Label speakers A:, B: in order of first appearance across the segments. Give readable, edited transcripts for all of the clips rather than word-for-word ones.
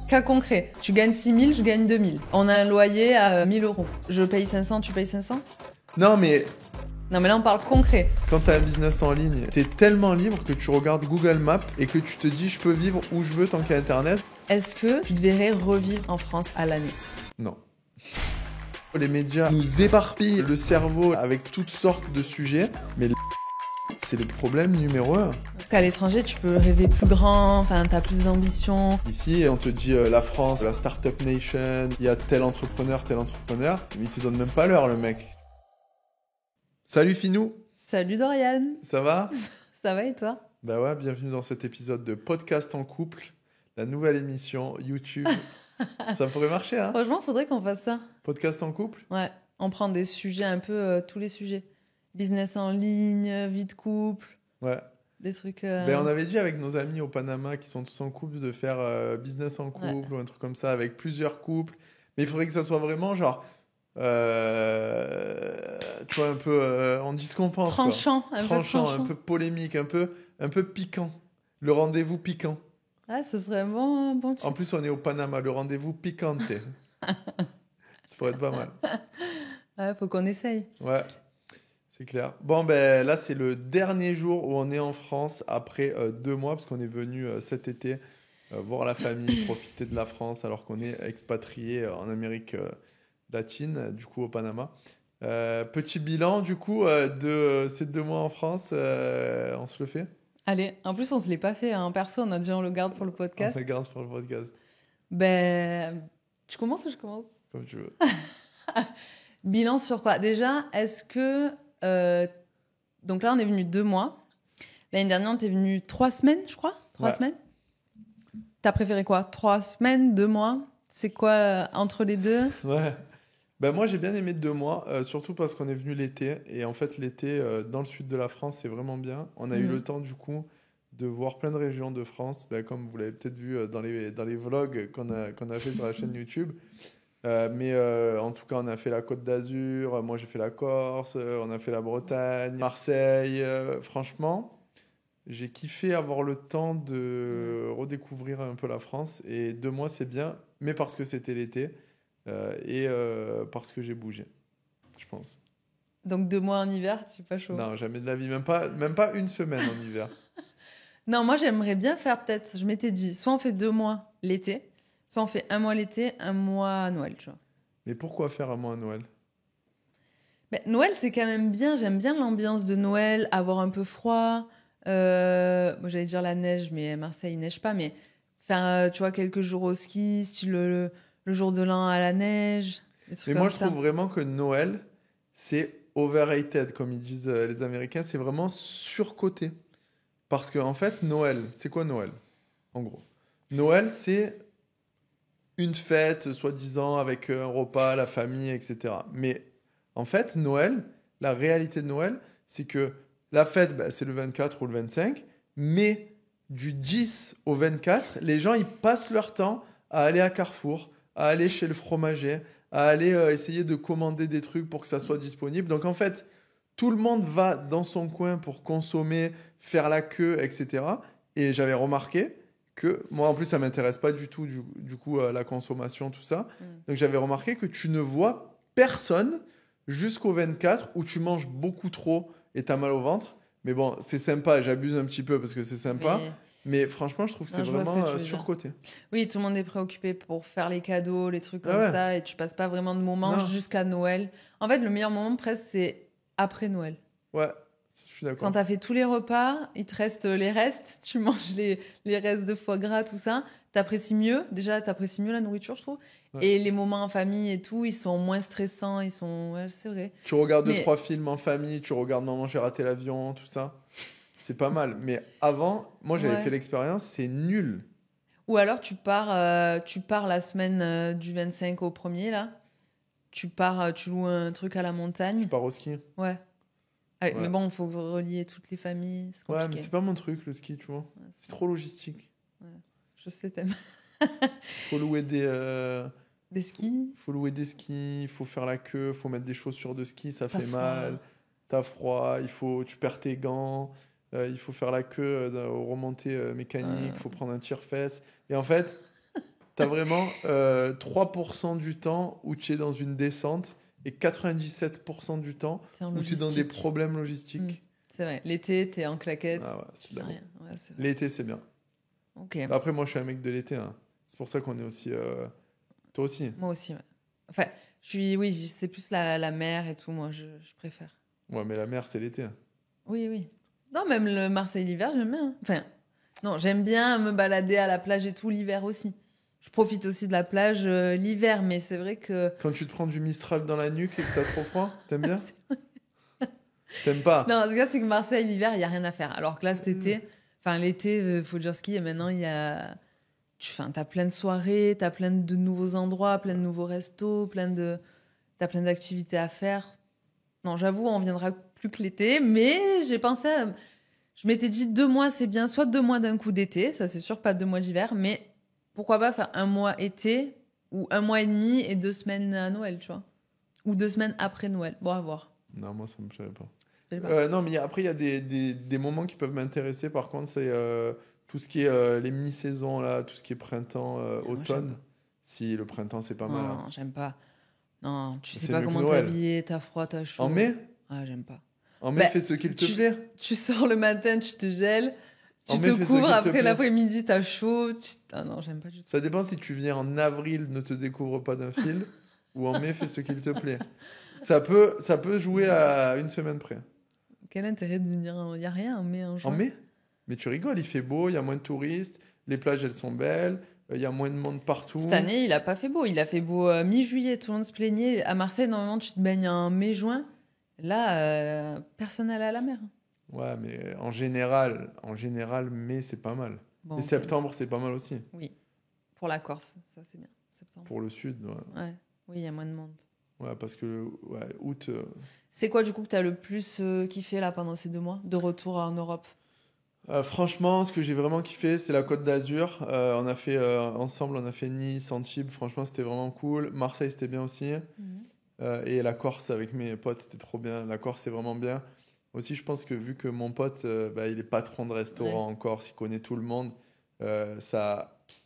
A: Cas concret, tu gagnes 6 000, je gagne 2 000. On a un loyer à 1 000 €. Je paye 500, tu payes 500 ?
B: Non, mais
A: Non, mais là, on parle concret.
B: quand t'as un business en ligne, t'es tellement libre que tu regardes Google Maps et que tu te dis je peux vivre où je veux tant qu'il y a Internet.
A: Est-ce que tu devrais revivre en France à l'année ?
B: Non. Les médias nous éparpillent le cerveau avec toutes sortes de sujets, mais c'est le problème numéro 1.
A: Qu'à l'étranger, tu peux rêver plus grand, enfin, t'as plus d'ambition.
B: Ici, on te dit la France, la Startup Nation, il y a tel entrepreneur, mais il te donne même pas l'heure, le mec. Salut Finou.
A: Salut Dorian.
B: Ça va ?
A: Ça va et toi ?
B: Bah ouais, bienvenue dans cet épisode de Podcast en couple, la nouvelle émission YouTube. Ça pourrait marcher, hein ?
A: Franchement, faudrait qu'on fasse ça.
B: Podcast en couple ?
A: Ouais, on prend des sujets un peu, tous les sujets. Business en ligne, vie de couple,
B: Ouais.
A: des trucs...
B: Ben, on avait dit avec nos amis au Panama qui sont tous en couple de faire business en couple ou un truc comme ça avec plusieurs couples. Mais il faudrait que ça soit vraiment genre... tu vois, un peu... on dit ce qu'on pense.
A: Tranchant,
B: quoi.
A: un peu tranchant.
B: Un peu polémique, un peu piquant. Le rendez-vous piquant.
A: Ah, ce serait un bon titre.
B: En plus, on est au Panama, le rendez-vous piquante. Ça pourrait être pas mal.
A: Ouais, faut qu'on essaye.
B: Ouais, c'est clair. Bon, ben là, c'est le dernier jour où on est en France après 2 mois, parce qu'on est venu cet été voir la famille, profiter de la France, alors qu'on est expatrié en Amérique latine, du coup au Panama. Petit bilan, du coup, de ces 2 mois en France, on se le fait ?
A: Allez, en plus, on se l'est pas fait en perso, on a dit on le garde pour le
B: On
A: podcast.
B: se garde pour le podcast,
A: Ben, tu commences ou je commence ?
B: comme tu veux.
A: Bilan sur quoi ? Déjà, est-ce que... donc là, on est venu 2 mois. L'année dernière, on était venu 3 semaines, je crois. 3
B: Ouais.
A: semaines. T'as préféré quoi ? 3 semaines, 2 mois ? C'est quoi entre les deux ?
B: Ouais. Ben moi, j'ai bien aimé 2 mois, surtout parce qu'on est venu l'été. Et en fait, l'été, dans le sud de la France, c'est vraiment bien. On a eu le temps, du coup, de voir plein de régions de France, comme vous l'avez peut-être vu dans les vlogs qu'on a fait sur la chaîne YouTube. Mais en tout cas, on a fait la Côte d'Azur, moi j'ai fait la Corse, on a fait la Bretagne, Marseille. Franchement, j'ai kiffé avoir le temps de redécouvrir un peu la France. Et 2 mois, c'est bien, mais parce que c'était l'été et parce que j'ai bougé, je pense.
A: Donc 2 mois en hiver, c'est pas chaud.
B: Non, jamais de la vie, même pas une semaine en hiver.
A: Non, moi, j'aimerais bien faire peut-être... Je m'étais dit, soit on fait 2 mois l'été, soit on fait 1 mois l'été, 1 mois à Noël, tu vois.
B: Mais pourquoi faire un mois à Noël ?
A: Mais Noël, c'est quand même bien. J'aime bien l'ambiance de Noël, avoir un peu froid. Moi, j'allais dire la neige, mais à Marseille, il neige pas. Mais faire, tu vois, quelques jours au ski, style le jour de l'an à la neige. Des trucs
B: Mais
A: comme
B: moi, je
A: ça.
B: trouve vraiment que Noël, c'est overrated, comme ils disent les Américains. C'est vraiment surcoté. Parce qu'en fait, Noël, c'est quoi Noël ? En gros, Noël, c'est une fête, soi-disant, avec un repas, la famille, etc. Mais en fait, Noël, la réalité de Noël, c'est que la fête, c'est le 24 ou le 25, mais du 10 au 24, les gens, ils passent leur temps à aller à Carrefour, à aller chez le fromager, à aller essayer de commander des trucs pour que ça soit disponible. Donc en fait, tout le monde va dans son coin pour consommer, faire la queue, etc. Et j'avais remarqué que, moi en plus ça m'intéresse pas du tout du coup la consommation, tout ça. Donc j'avais remarqué que tu ne vois personne jusqu'au 24 où tu manges beaucoup trop et t'as mal au ventre. Mais bon, c'est sympa, j'abuse un petit peu parce que c'est sympa. Mais franchement, je trouve que
A: Non,
B: c'est
A: je vois ce que tu
B: vraiment
A: veux dire.
B: surcoté.
A: Oui, tout le monde est préoccupé pour faire les cadeaux, les trucs
B: Ah
A: comme
B: ouais.
A: ça, et tu passes pas vraiment de moments
B: Non.
A: jusqu'à Noël. En fait, le meilleur moment presque, c'est après Noël.
B: Ouais, je suis d'accord.
A: Quand t'as fait tous les repas, il te reste les restes, tu manges les restes de foie gras, tout ça, t'apprécies mieux. Déjà, t'apprécies mieux la nourriture, je trouve.
B: Ouais.
A: Et les moments en famille et tout, ils sont moins stressants, ils sont... Ouais, c'est vrai.
B: Tu regardes
A: Mais-
B: 2-3 films en famille, tu regardes Maman, j'ai raté l'avion, tout ça. C'est pas mal. Mais avant, moi j'avais
A: Ouais.
B: fait l'expérience, c'est nul.
A: Ou alors, tu pars la semaine du 25 au 1er, là. Tu loues un truc à la montagne.
B: Tu pars au ski.
A: Ouais. Ah,
B: Ouais.
A: mais bon, il faut relier toutes les familles. C'est
B: Ouais, mais
A: compliqué.
B: c'est pas mon truc, le ski, tu vois.
A: Ouais,
B: C'est trop logistique.
A: Je sais, t'aimes.
B: Faut louer
A: Des skis.
B: faut louer des skis, faut faire la queue, faut mettre des chaussures de ski, ça
A: T'as
B: fait
A: froid.
B: mal. T'as froid, tu perds tes gants, il faut faire la queue aux remontées mécaniques, faut prendre un tire-fesse. Et en fait, t'as vraiment 3% du temps où tu es dans une descente et 97% du temps
A: T'es en
B: où tu es dans des
A: logistique.
B: problèmes logistiques.
A: C'est vrai. L'été, t'es en claquette.
B: Ah ouais,
A: Tu
B: c'est de
A: fais
B: la
A: rien. Ouais, c'est vrai.
B: L'été, c'est bien.
A: Ok.
B: Après, moi, je suis un mec de l'été. Hein. C'est pour ça qu'on est aussi... Toi aussi.
A: Moi aussi, ouais. Enfin, oui, c'est plus la mer et tout, moi, je préfère.
B: Ouais, mais la mer, c'est l'été. Hein.
A: Oui, oui. Non, même le Marseille l'hiver, j'aime bien. Enfin, non, j'aime bien me balader à la plage et tout l'hiver aussi. Je profite aussi de la plage l'hiver, mais c'est vrai que...
B: Quand tu te prends du Mistral dans la nuque et que t'as trop froid, t'aimes bien?
A: C'est-
B: T'aimes pas?
A: Non, ce cas, c'est que Marseille l'hiver, il n'y a rien à faire. Alors que là, cet été, enfin, l'été, faut dire ski, et maintenant, il y a... T'as plein de soirées, t'as plein de nouveaux endroits, plein de nouveaux restos, t'as plein d'activités à faire. Non, j'avoue, on viendra plus que l'été, mais j'ai pensé Je m'étais dit 2 mois, c'est bien, soit 2 mois d'un coup d'été, ça c'est sûr, pas 2 mois d'hiver, mais pourquoi pas faire 1 mois été, ou 1 mois et demi et 2 semaines à Noël, tu vois. Ou 2 semaines après Noël. Bon, à voir.
B: Non, moi, ça me plairait pas.
A: Ça te plaît pas.
B: Non, mais après, il y a des moments qui peuvent m'intéresser. Par contre, c'est tout ce qui est les mi-saisons, là, tout ce qui est printemps,
A: Ah, moi, j'aime
B: automne.
A: pas.
B: Si, le printemps, c'est pas mal. Hein.
A: Non, j'aime pas. Non, tu sais
B: C'est
A: pas
B: mieux que
A: comment
B: Noël.
A: t'habiller, t'as froid, t'as chaud.
B: En mai?
A: Ah, j'aime pas.
B: En mai,
A: Bah,
B: fais ce qu'il te
A: tu-
B: plaît.
A: Tu sors le matin, tu te gèles,
B: En
A: tu
B: mai,
A: te
B: fais ce
A: couvres,
B: qu'il te
A: après
B: plaît.
A: l'après-midi, t'as chaud. Ah non, j'aime pas du tout.
B: Ça dépend si tu viens en avril, ne te découvre pas d'un fil, ou en mai, fais ce qu'il te plaît. Ça peut jouer à une semaine près.
A: Quel intérêt de venir Il y a rien en mai, en
B: En
A: juin.
B: mai? Mais tu rigoles, il fait beau, il y a moins de touristes, les plages, elles sont belles, il y a moins de monde partout.
A: Cette année, il a pas fait beau. Il a fait beau mi-juillet, tout le monde se plaignait. À Marseille, normalement, tu te baignes en mai-juin. Là, personne n'allait à la mer.
B: Ouais, mais en général, mai, c'est pas mal.
A: Bon,
B: Et
A: ok.
B: septembre, c'est pas mal aussi.
A: Oui, pour la Corse, ça c'est bien. Septembre.
B: Pour le sud, ouais.
A: Ouais, oui, il y a moins de monde.
B: Ouais, parce que ouais, août.
A: C'est quoi du coup que t'as le plus kiffé là pendant ces 2 mois de retour en Europe?
B: Franchement, ce que j'ai vraiment kiffé, c'est la Côte d'Azur. On a fait ensemble, on a fait Nice, Antibes. Franchement, c'était vraiment cool. Marseille, c'était bien aussi.
A: Mhm.
B: Et la Corse avec mes potes, c'était trop bien. La Corse, c'est vraiment bien. Aussi, je pense que vu que mon pote, bah, il est patron de restaurant en Corse, il connaît tout le monde, ça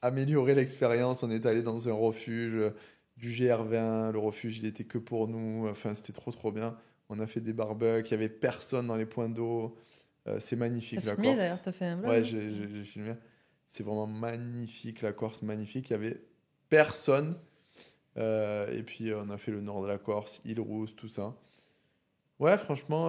B: a amélioré l'expérience. On est allé dans un refuge du GR20. Le refuge, il était que pour nous. Enfin, c'était trop, trop bien. On a fait des barbecues. Il y avait personne dans les points d'eau. C'est magnifique,
A: T'as
B: la
A: filmé
B: Corse.
A: d'ailleurs, t'as fait un vlog,
B: Ouais,
A: hein?
B: j'ai filmé. C'est vraiment magnifique, la Corse, magnifique. Il y avait personne. Et puis, on a fait le nord de la Corse, Île-Rousse, tout ça. Ouais, franchement,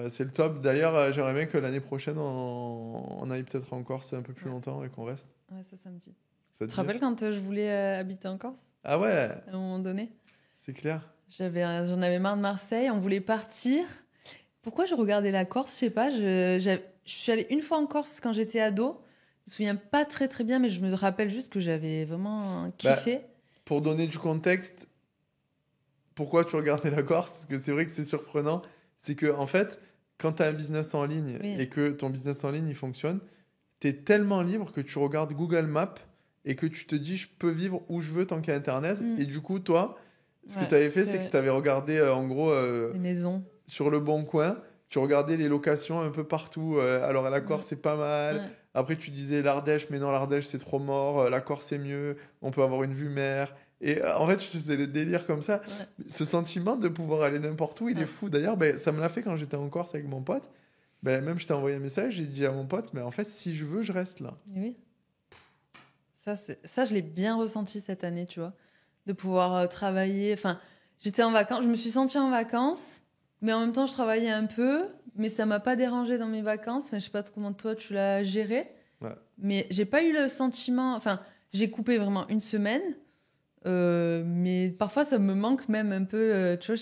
B: c'est le top. D'ailleurs, j'aimerais bien que l'année prochaine, on aille peut-être en Corse un peu plus
A: Ouais.
B: longtemps et qu'on reste.
A: Ouais, ça me dit.
B: Ça
A: Tu
B: te
A: te rappelles
B: dit?
A: quand je voulais habiter en Corse
B: Ah ouais,
A: à un moment donné?
B: c'est clair.
A: J'en avais marre de Marseille, on voulait partir. Pourquoi je regardais la Corse? Je sais pas. Je suis allée une fois en Corse quand j'étais ado. Je me souviens pas très très bien, mais je me rappelle juste que j'avais vraiment
B: Bah,
A: kiffé.
B: pour donner du contexte, pourquoi tu regardais la Corse? Parce que c'est vrai que c'est surprenant. C'est que, en fait, quand tu as un business en ligne
A: Oui.
B: et que ton business en ligne, il fonctionne, tu es tellement libre que tu regardes Google Maps et que tu te dis, je peux vivre où je veux tant qu'il y a Internet.
A: Mm.
B: Et du coup, toi, ce que
A: Ouais,
B: tu avais fait,
A: c'est
B: c'est que
A: vrai.
B: tu avais regardé, en gros,
A: Des maisons.
B: sur le bon coin, tu regardais les locations un peu partout. Alors, la Corse,
A: Ouais.
B: c'est pas mal.
A: Ouais.
B: Après, tu disais l'Ardèche, mais non, l'Ardèche, c'est trop mort. La Corse, c'est mieux. On peut avoir une vue mer. Et en fait, je faisais le délire comme ça.
A: Ouais.
B: Ce sentiment de pouvoir aller n'importe où, il est
A: Ouais.
B: fou. D'ailleurs, ben, ça me l'a fait quand j'étais en Corse avec mon pote. Ben, même, je t'ai envoyé un message, j'ai dit à mon pote, mais en fait, si je veux, je reste là.
A: Et oui. Ça, je l'ai bien ressenti cette année, tu vois. De pouvoir travailler. Enfin, j'étais en vacances, je me suis sentie en vacances, mais en même temps, je travaillais un peu, mais ça m'a pas dérangé dans mes vacances. Enfin, je sais pas comment toi, tu l'as géré.
B: Ouais.
A: Mais j'ai pas eu le sentiment. Enfin, j'ai coupé vraiment une semaine, mais parfois, ça me manque même un peu. Tu vois,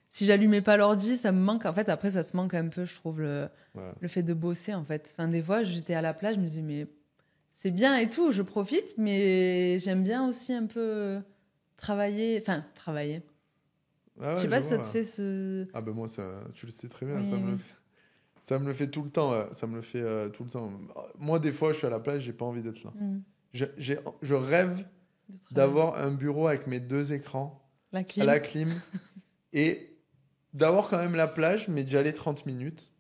A: si j'allumais pas l'ordi, ça me manque. En fait, après, ça te manque un peu, je trouve,
B: Ouais.
A: le fait de bosser, en fait. Enfin, des fois, j'étais à la plage, je me disais, mais c'est bien et tout, je profite, mais j'aime bien aussi un peu travailler. Enfin, travailler.
B: Ah
A: Je sais
B: ouais,
A: pas
B: je
A: si ça
B: vois.
A: te fait ce.
B: Ah ben moi, ça, tu le sais très bien,
A: Oui,
B: ça me le
A: oui.
B: fait. Ça me le fait tout le temps, ouais. Ça me le fait tout le temps. Moi, des fois, je suis à la plage, j'ai pas envie d'être là.
A: Mm.
B: Je rêve
A: De travailler.
B: d'avoir un bureau avec mes 2 écrans,
A: La
B: à
A: clim.
B: la clim, et d'avoir quand même la plage, mais d'y aller 30 minutes,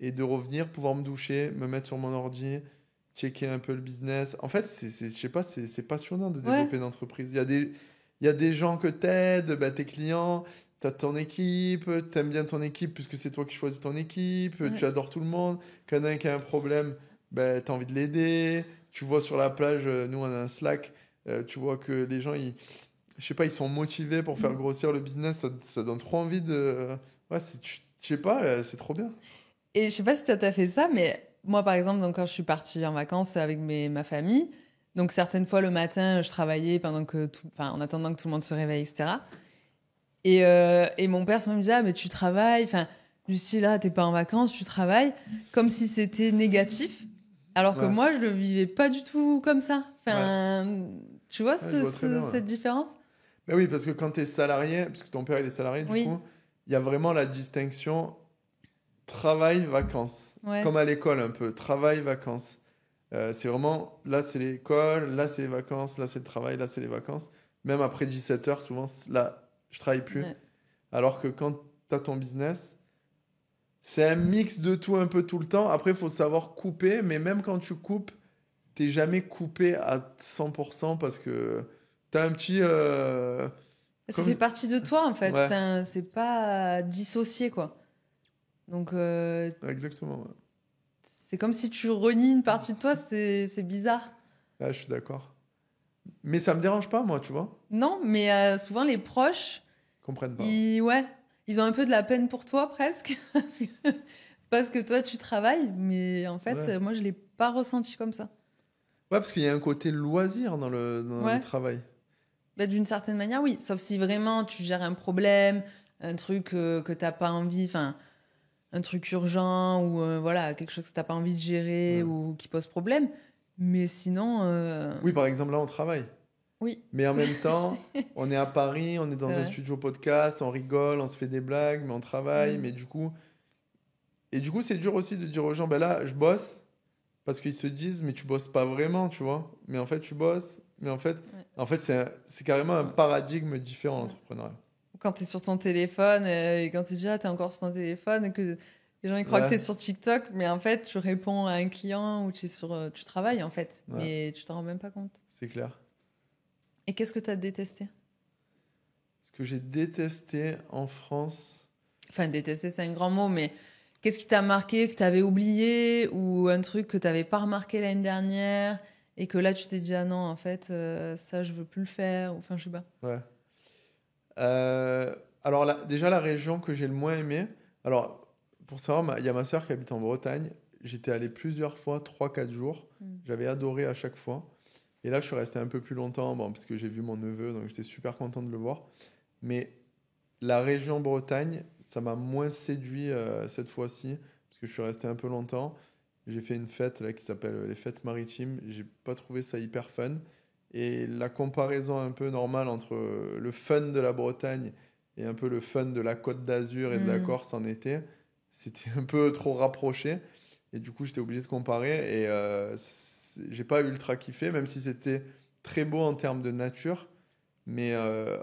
B: et de revenir, pouvoir me doucher, me mettre sur mon ordi, checker un peu le business. En fait, je sais pas, c'est passionnant de
A: Ouais.
B: développer une entreprise. Il y a des gens que t'aides, bah, tes clients, t'as ton équipe, t'aimes bien ton équipe puisque c'est toi qui choisis ton équipe,
A: Ouais.
B: tu adores tout le monde. Quand il y en a un qui a un problème, bah, t'as envie de l'aider. Tu vois sur la plage, nous on a un Slack, tu vois que les gens, je sais pas, ils sont motivés pour faire grossir le business. Ça donne trop envie de... Ouais, je sais pas, c'est trop bien.
A: Et je sais pas si ça t'a fait ça, mais moi, par exemple, donc, quand je suis partie en vacances avec ma famille, donc certaines fois le matin, je travaillais enfin, en attendant que tout le monde se réveille, etc. Et mon père me disait, ah, mais tu travailles, enfin, du style, là, t'es pas en vacances, tu travailles, comme si c'était négatif, alors que
B: Ouais,
A: moi, je le vivais pas du tout comme ça.
B: ouais,
A: Enfin, tu vois
B: ouais, je vois très bien. Ouais.
A: cette différence?
B: Ben oui, parce que quand tu es salarié, parce que ton père il est salarié, du
A: Oui,
B: coup, il y a vraiment la distinction travail-vacances.
A: ouais,
B: Comme à l'école un peu, travail-vacances. C'est vraiment, là c'est l'école, là c'est les vacances, là c'est le travail, là c'est les vacances. Même après 17 heures, souvent, là, je travaille plus.
A: ouais.
B: Alors que quand tu as ton business, c'est un mix de tout un peu tout le temps. Après, il faut savoir couper, mais même quand tu coupes, t'es jamais coupé à 100% parce que tu as un petit...
A: Ça
B: comme...
A: fait partie de toi, en fait.
B: Ouais,
A: Enfin, c'est pas dissocié, quoi. Donc,
B: exactement. Ouais.
A: c'est comme si tu renies une partie de toi, c'est bizarre.
B: Ah, je suis d'accord. Mais ça me dérange pas, moi, tu vois.
A: Non, mais souvent les proches,
B: Ils comprennent pas.
A: ouais, ils ont un peu de la peine pour toi presque, parce que toi tu travailles, mais en fait,
B: Ouais.
A: moi je l'ai pas ressenti comme ça.
B: Ouais, parce qu'il y a un côté loisir dans le
A: Ouais,
B: travail.
A: bah, d'une certaine manière, oui. Sauf si vraiment tu gères un problème, un truc que t'as pas envie, enfin, un truc urgent ou voilà, quelque chose que t'as pas envie de gérer
B: Ouais.
A: ou qui pose problème. Mais sinon,
B: Oui, par exemple, là, on travaille.
A: oui,
B: Mais en même temps, on est à Paris, on est
A: c'est
B: dans un
A: vrai.
B: studio podcast, on rigole, on se fait des blagues, mais on travaille.
A: Mm.
B: Mais du coup... Et du coup, c'est dur aussi de dire aux gens, ben là, je bosse. Parce qu'ils se disent, mais tu bosses pas vraiment, tu vois. Mais en fait, tu bosses. Mais
A: Ouais.
B: en fait c'est carrément un paradigme différent,
A: Ouais.
B: l'entrepreneuriat.
A: Quand tu es sur ton téléphone et quand tu dis ah, t'es encore sur ton téléphone et que les gens ils croient que tu es
B: Ouais,
A: sur TikTok, mais en fait tu réponds à un client ou tu travailles en fait,
B: ouais,
A: mais tu t'en rends même pas compte.
B: c'est clair.
A: Et qu'est-ce que tu as détesté?
B: Ce que j'ai détesté en France,
A: Enfin, détesté c'est un grand mot, mais qu'est-ce qui t'a marqué, que tu avais oublié ou un truc que tu n'avais pas remarqué l'année dernière et que là tu t'es dit ah non, en fait ça je veux plus le faire, ou enfin je sais pas.
B: ouais. Euh, alors déjà, la région que j'ai le moins aimée, alors pour savoir, il y a ma soeur qui habite en Bretagne. J'étais allé plusieurs fois, 3 4 jours.
A: Mm.
B: J'avais adoré à chaque fois. Et là, je suis resté un peu plus longtemps, bon, parce que j'ai vu mon neveu, donc j'étais super content de le voir. Mais la région Bretagne, ça m'a moins séduit cette fois-ci, parce que je suis resté un peu longtemps. J'ai fait une fête là, qui s'appelle les fêtes maritimes. J'ai pas trouvé ça hyper fun. Et la comparaison un peu normale entre le fun de la Bretagne et un peu le fun de la Côte d'Azur et de la
A: Mm.
B: Corse en été, c'était un peu trop rapproché. Et du coup, j'étais obligé de comparer. Et j'ai pas ultra kiffé, même si c'était très beau en termes de nature. Mais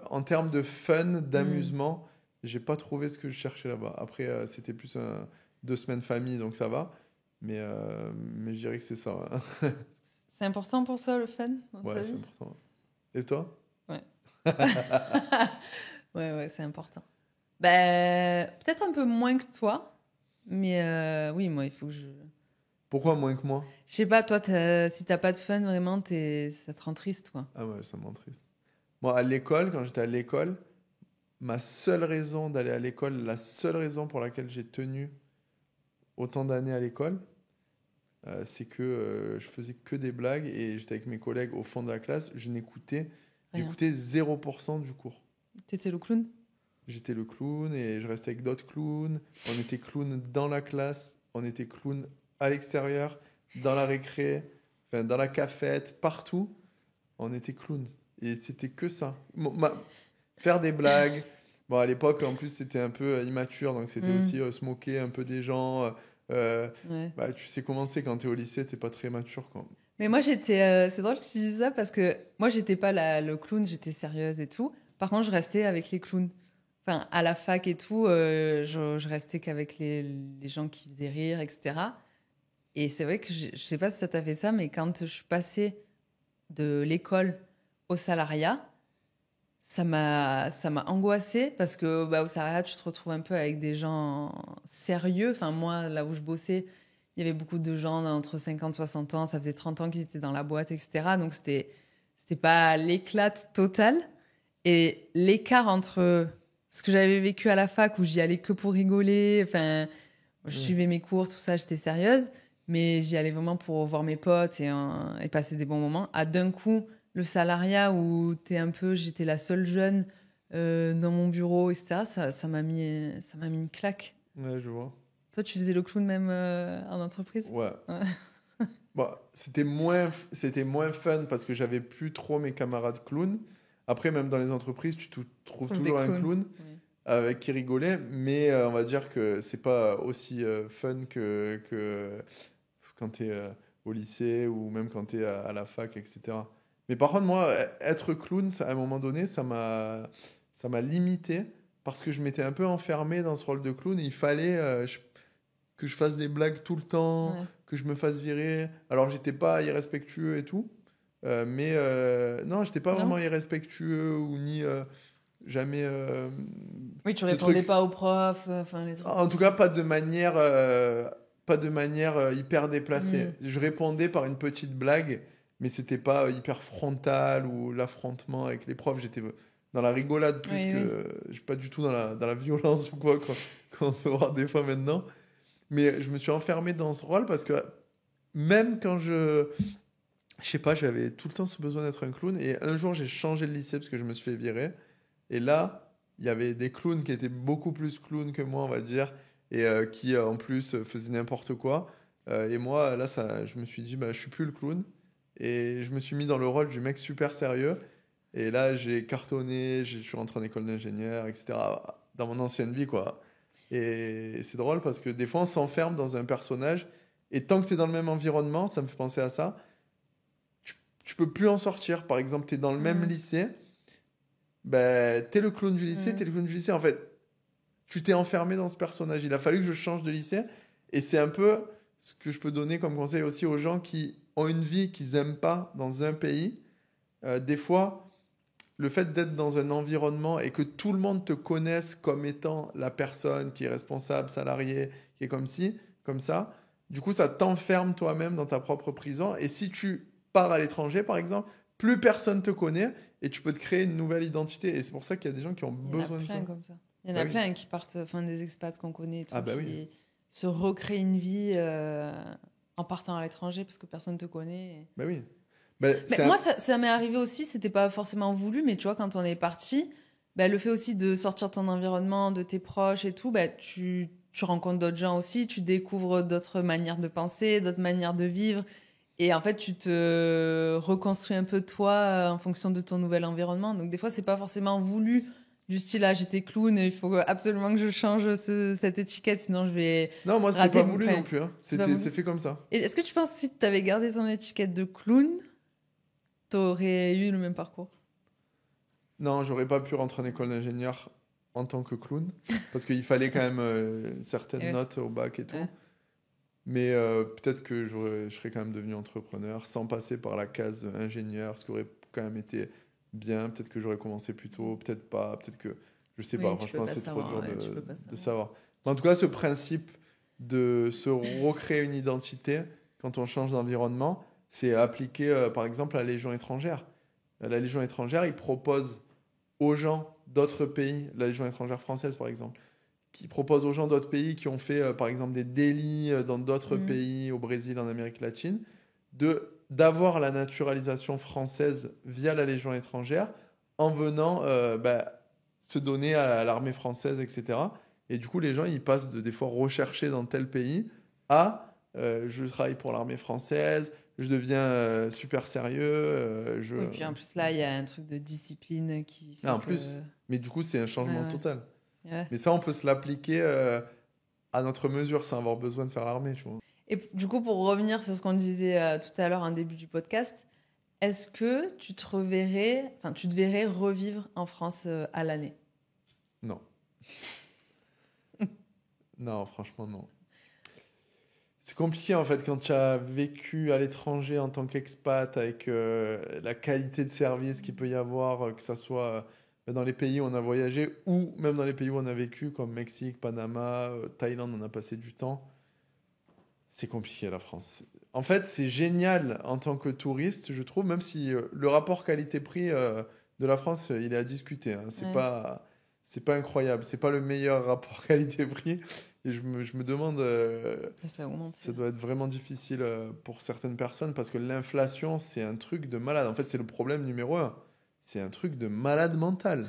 B: en termes de fun,
A: Mm.
B: d'amusement, j'ai pas trouvé ce que je cherchais là-bas. Après, c'était plus 2 semaines famille, donc ça va. Mais je dirais que c'est ça. Ouais,
A: C'est important pour toi le fun dans ta
B: ouais, c'est
A: vie?
B: important. Et toi?
A: Ouais. Ouais, ouais, c'est important. Ben, peut-être un peu moins que toi, mais oui, moi, il faut que je...
B: Pourquoi moins que moi?
A: Je sais pas, toi, si t'as pas de fun, vraiment, ça te rend triste, quoi.
B: Ah ouais, ça me rend triste. Moi, à l'école, quand j'étais à l'école, ma seule raison d'aller à l'école, la seule raison pour laquelle j'ai tenu autant d'années à l'école, c'est que je faisais que des blagues et j'étais avec mes collègues au fond de la classe.
A: Rien.
B: J'écoutais 0% du cours.
A: T'étais le clown?
B: J'étais le clown et je restais avec d'autres clowns. On était clown dans la classe, on était clown à l'extérieur, dans la récré, enfin, dans la cafette, partout. On était clown. Et c'était que ça. Faire des blagues. Bon, à l'époque, en plus, c'était un peu immature, donc c'était
A: Hmm,
B: aussi se moquer un peu des gens. Euh,
A: ouais.
B: bah, tu sais comment c'est quand t'es au lycée, t'es pas très mature, quoi.
A: Mais moi, c'est drôle que tu dises ça parce que moi, j'étais pas le clown, j'étais sérieuse et tout. Par contre, je restais avec les clowns. Enfin, à la fac et tout, je restais qu'avec les gens qui faisaient rire, etc. Et c'est vrai que je sais pas si ça t'a fait ça, mais quand je suis passée de l'école au salariat, ça m'a angoissée parce que au salariat, tu te retrouves un peu avec des gens sérieux. Enfin, moi, là où je bossais, il y avait beaucoup de gens entre 50 et 60 ans. Ça faisait 30 ans qu'ils étaient dans la boîte, etc. Donc, c'était pas l'éclate totale. Et l'écart entre ce que j'avais vécu à la fac où j'y allais que pour rigoler, enfin, je
B: Ouais.
A: suivais mes cours, tout ça, j'étais sérieuse, mais j'y allais vraiment pour voir mes potes et passer des bons moments. À d'un coup, le salariat où j'étais la seule jeune dans mon bureau, etc., ça m'a mis une claque.
B: Ouais, je vois.
A: Toi, tu faisais le clown même en entreprise?
B: Ouais.
A: Ouais.
B: Bon, c'était moins fun parce que j'avais plus trop mes camarades clowns. Après, même dans les entreprises, trouves
A: Trouve des
B: toujours un
A: clowns.
B: clown
A: Oui.
B: avec qui rigolait, mais on va dire que c'est pas aussi fun que quand tu es au lycée ou même quand tu es à la fac, etc. Mais par contre, moi, être clown, à un moment donné, ça m'a limité parce que je m'étais un peu enfermé dans ce rôle de clown et il fallait que je fasse des blagues tout le temps,
A: Ouais.
B: que je me fasse virer. Alors, j'étais pas irrespectueux et tout, mais non, j'étais pas
A: Non?
B: vraiment irrespectueux ou ni jamais
A: Oui, tu
B: de
A: répondais
B: trucs.
A: pas aux profs, enfin, les trucs
B: En
A: comme
B: tout cas,
A: ça.
B: pas de manière hyper déplacée.
A: Hmm.
B: Je répondais par une petite blague, mais c'était pas hyper frontal ou l'affrontement avec les profs. J'étais dans la rigolade plus
A: Oui, oui.
B: que. Je suis pas du tout dans la violence ou quoi, qu'on peut voir des fois maintenant. Mais je me suis enfermé dans ce rôle parce que même quand je sais pas, j'avais tout le temps ce besoin d'être un clown. Et un jour, j'ai changé de lycée parce que je me suis fait virer. Et là, il y avait des clowns qui étaient beaucoup plus clowns que moi, on va dire, et qui en plus faisaient n'importe quoi. Et moi, là, je me suis dit, bah, je suis plus le clown. Et je me suis mis dans le rôle du mec super sérieux. Et là, j'ai cartonné, je suis rentré en école d'ingénieur, etc. Dans mon ancienne vie, quoi. Et c'est drôle parce que des fois, on s'enferme dans un personnage. Et tant que tu es dans le même environnement, ça me fait penser à ça, tu, tu peux plus en sortir. Par exemple, tu es dans le même
A: Hmm.
B: lycée, ben, t'es le clown du lycée,
A: Hmm.
B: t'es le clown du lycée. En fait, tu t'es enfermé dans ce personnage. Il a fallu que je change de lycée. Et c'est un peu ce que je peux donner comme conseil aussi aux gens qui ont une vie qu'ils n'aiment pas dans un pays. Des fois, le fait d'être dans un environnement et que tout le monde te connaisse comme étant la personne qui est responsable, salarié, qui est comme ci, comme ça, du coup, ça t'enferme toi-même dans ta propre prison. Et si tu pars à l'étranger, par exemple, plus personne te connaît et tu peux te créer une nouvelle identité. Et c'est pour ça qu'il y a des gens qui ont
A: Il y en a
B: besoin de
A: plein
B: ça.
A: comme ça. Il y en
B: Bah
A: a
B: oui.
A: plein qui partent, enfin des expats qu'on connaît et
B: Ah
A: tout,
B: bah oui.
A: qui se recréent une vie en partant à l'étranger parce que personne ne te connaît.
B: Bah oui. Bah,
A: Mais moi, ça m'est arrivé aussi, c'était pas forcément voulu, mais tu vois, quand on est parti, le fait aussi de sortir de ton environnement, de tes proches et tout, tu rencontres d'autres gens aussi, tu découvres d'autres manières de penser, d'autres manières de vivre. Et en fait, tu te reconstruis un peu toi en fonction de ton nouvel environnement. Donc, des fois, c'est pas forcément voulu. Du style, ah, j'étais clown, il faut absolument que je change cette étiquette, sinon je vais
B: Non, moi, c'était
A: rater.
B: pas voulu non
A: Enfin,
B: plus, hein.
A: c'est pas
B: C'est
A: voulu.
B: fait comme ça.
A: Et est-ce que tu penses que si tu avais gardé ton étiquette de clown, t'aurais eu le même parcours?
B: Non, j'aurais pas pu rentrer en école d'ingénieur en tant que clown, parce qu'il fallait quand même certaines
A: Ouais,
B: notes au bac et tout.
A: ouais.
B: Mais peut-être que je serais quand même devenu entrepreneur sans passer par la case ingénieur, ce qui aurait quand même été bien. Peut-être que j'aurais commencé plus tôt, peut-être pas, peut-être que... Je sais pas,
A: Oui, tu peux
B: franchement,
A: pas
B: c'est trop
A: savoir.
B: dur
A: Ouais, tu peux pas
B: de
A: savoir.
B: savoir. Mais en tout cas, ce principe de se recréer une identité quand on change d'environnement, c'est appliqué par exemple à la Légion étrangère. La Légion étrangère, ils proposent aux gens d'autres pays, la Légion étrangère française par exemple, qui propose aux gens d'autres pays qui ont fait par exemple des délits dans d'autres
A: Mm.
B: pays, au Brésil, en Amérique latine, d'avoir la naturalisation française via la Légion étrangère en venant se donner à l'armée française, etc. Et du coup, les gens, ils passent des fois recherchés dans tel pays à je travaille pour l'armée française, je deviens super sérieux.
A: Oui, puis en plus, là, il y a un truc de discipline qui
B: Ah,
A: fait
B: en
A: que.
B: plus, mais du coup, c'est un
A: Ouais,
B: changement
A: ouais.
B: total.
A: Ouais.
B: Mais ça, on peut se l'appliquer à notre mesure sans avoir besoin de faire l'armée, tu vois.
A: Et du coup, pour revenir sur ce qu'on disait tout à l'heure en début du podcast, est-ce que tu te reverrais, enfin, tu te verrais revivre en France à l'année?
B: Non. Non, franchement, non. C'est compliqué en fait quand tu as vécu à l'étranger en tant qu'expat avec la qualité de service qu'il peut y avoir, que ça soit dans les pays où on a voyagé ou même dans les pays où on a vécu, comme Mexique, Panama, Thaïlande, on a passé du temps. C'est compliqué la France. En fait, c'est génial en tant que touriste, je trouve, même si le rapport qualité-prix de la France, il est à discuter. Hein.
A: Ouais.
B: C'est pas incroyable. C'est pas le meilleur rapport qualité-prix. Et je me demande,
A: Ça a augmenté.
B: ça doit être vraiment difficile pour certaines personnes parce que l'inflation, c'est un truc de malade. En fait, c'est le problème numéro un. C'est un truc de malade mental.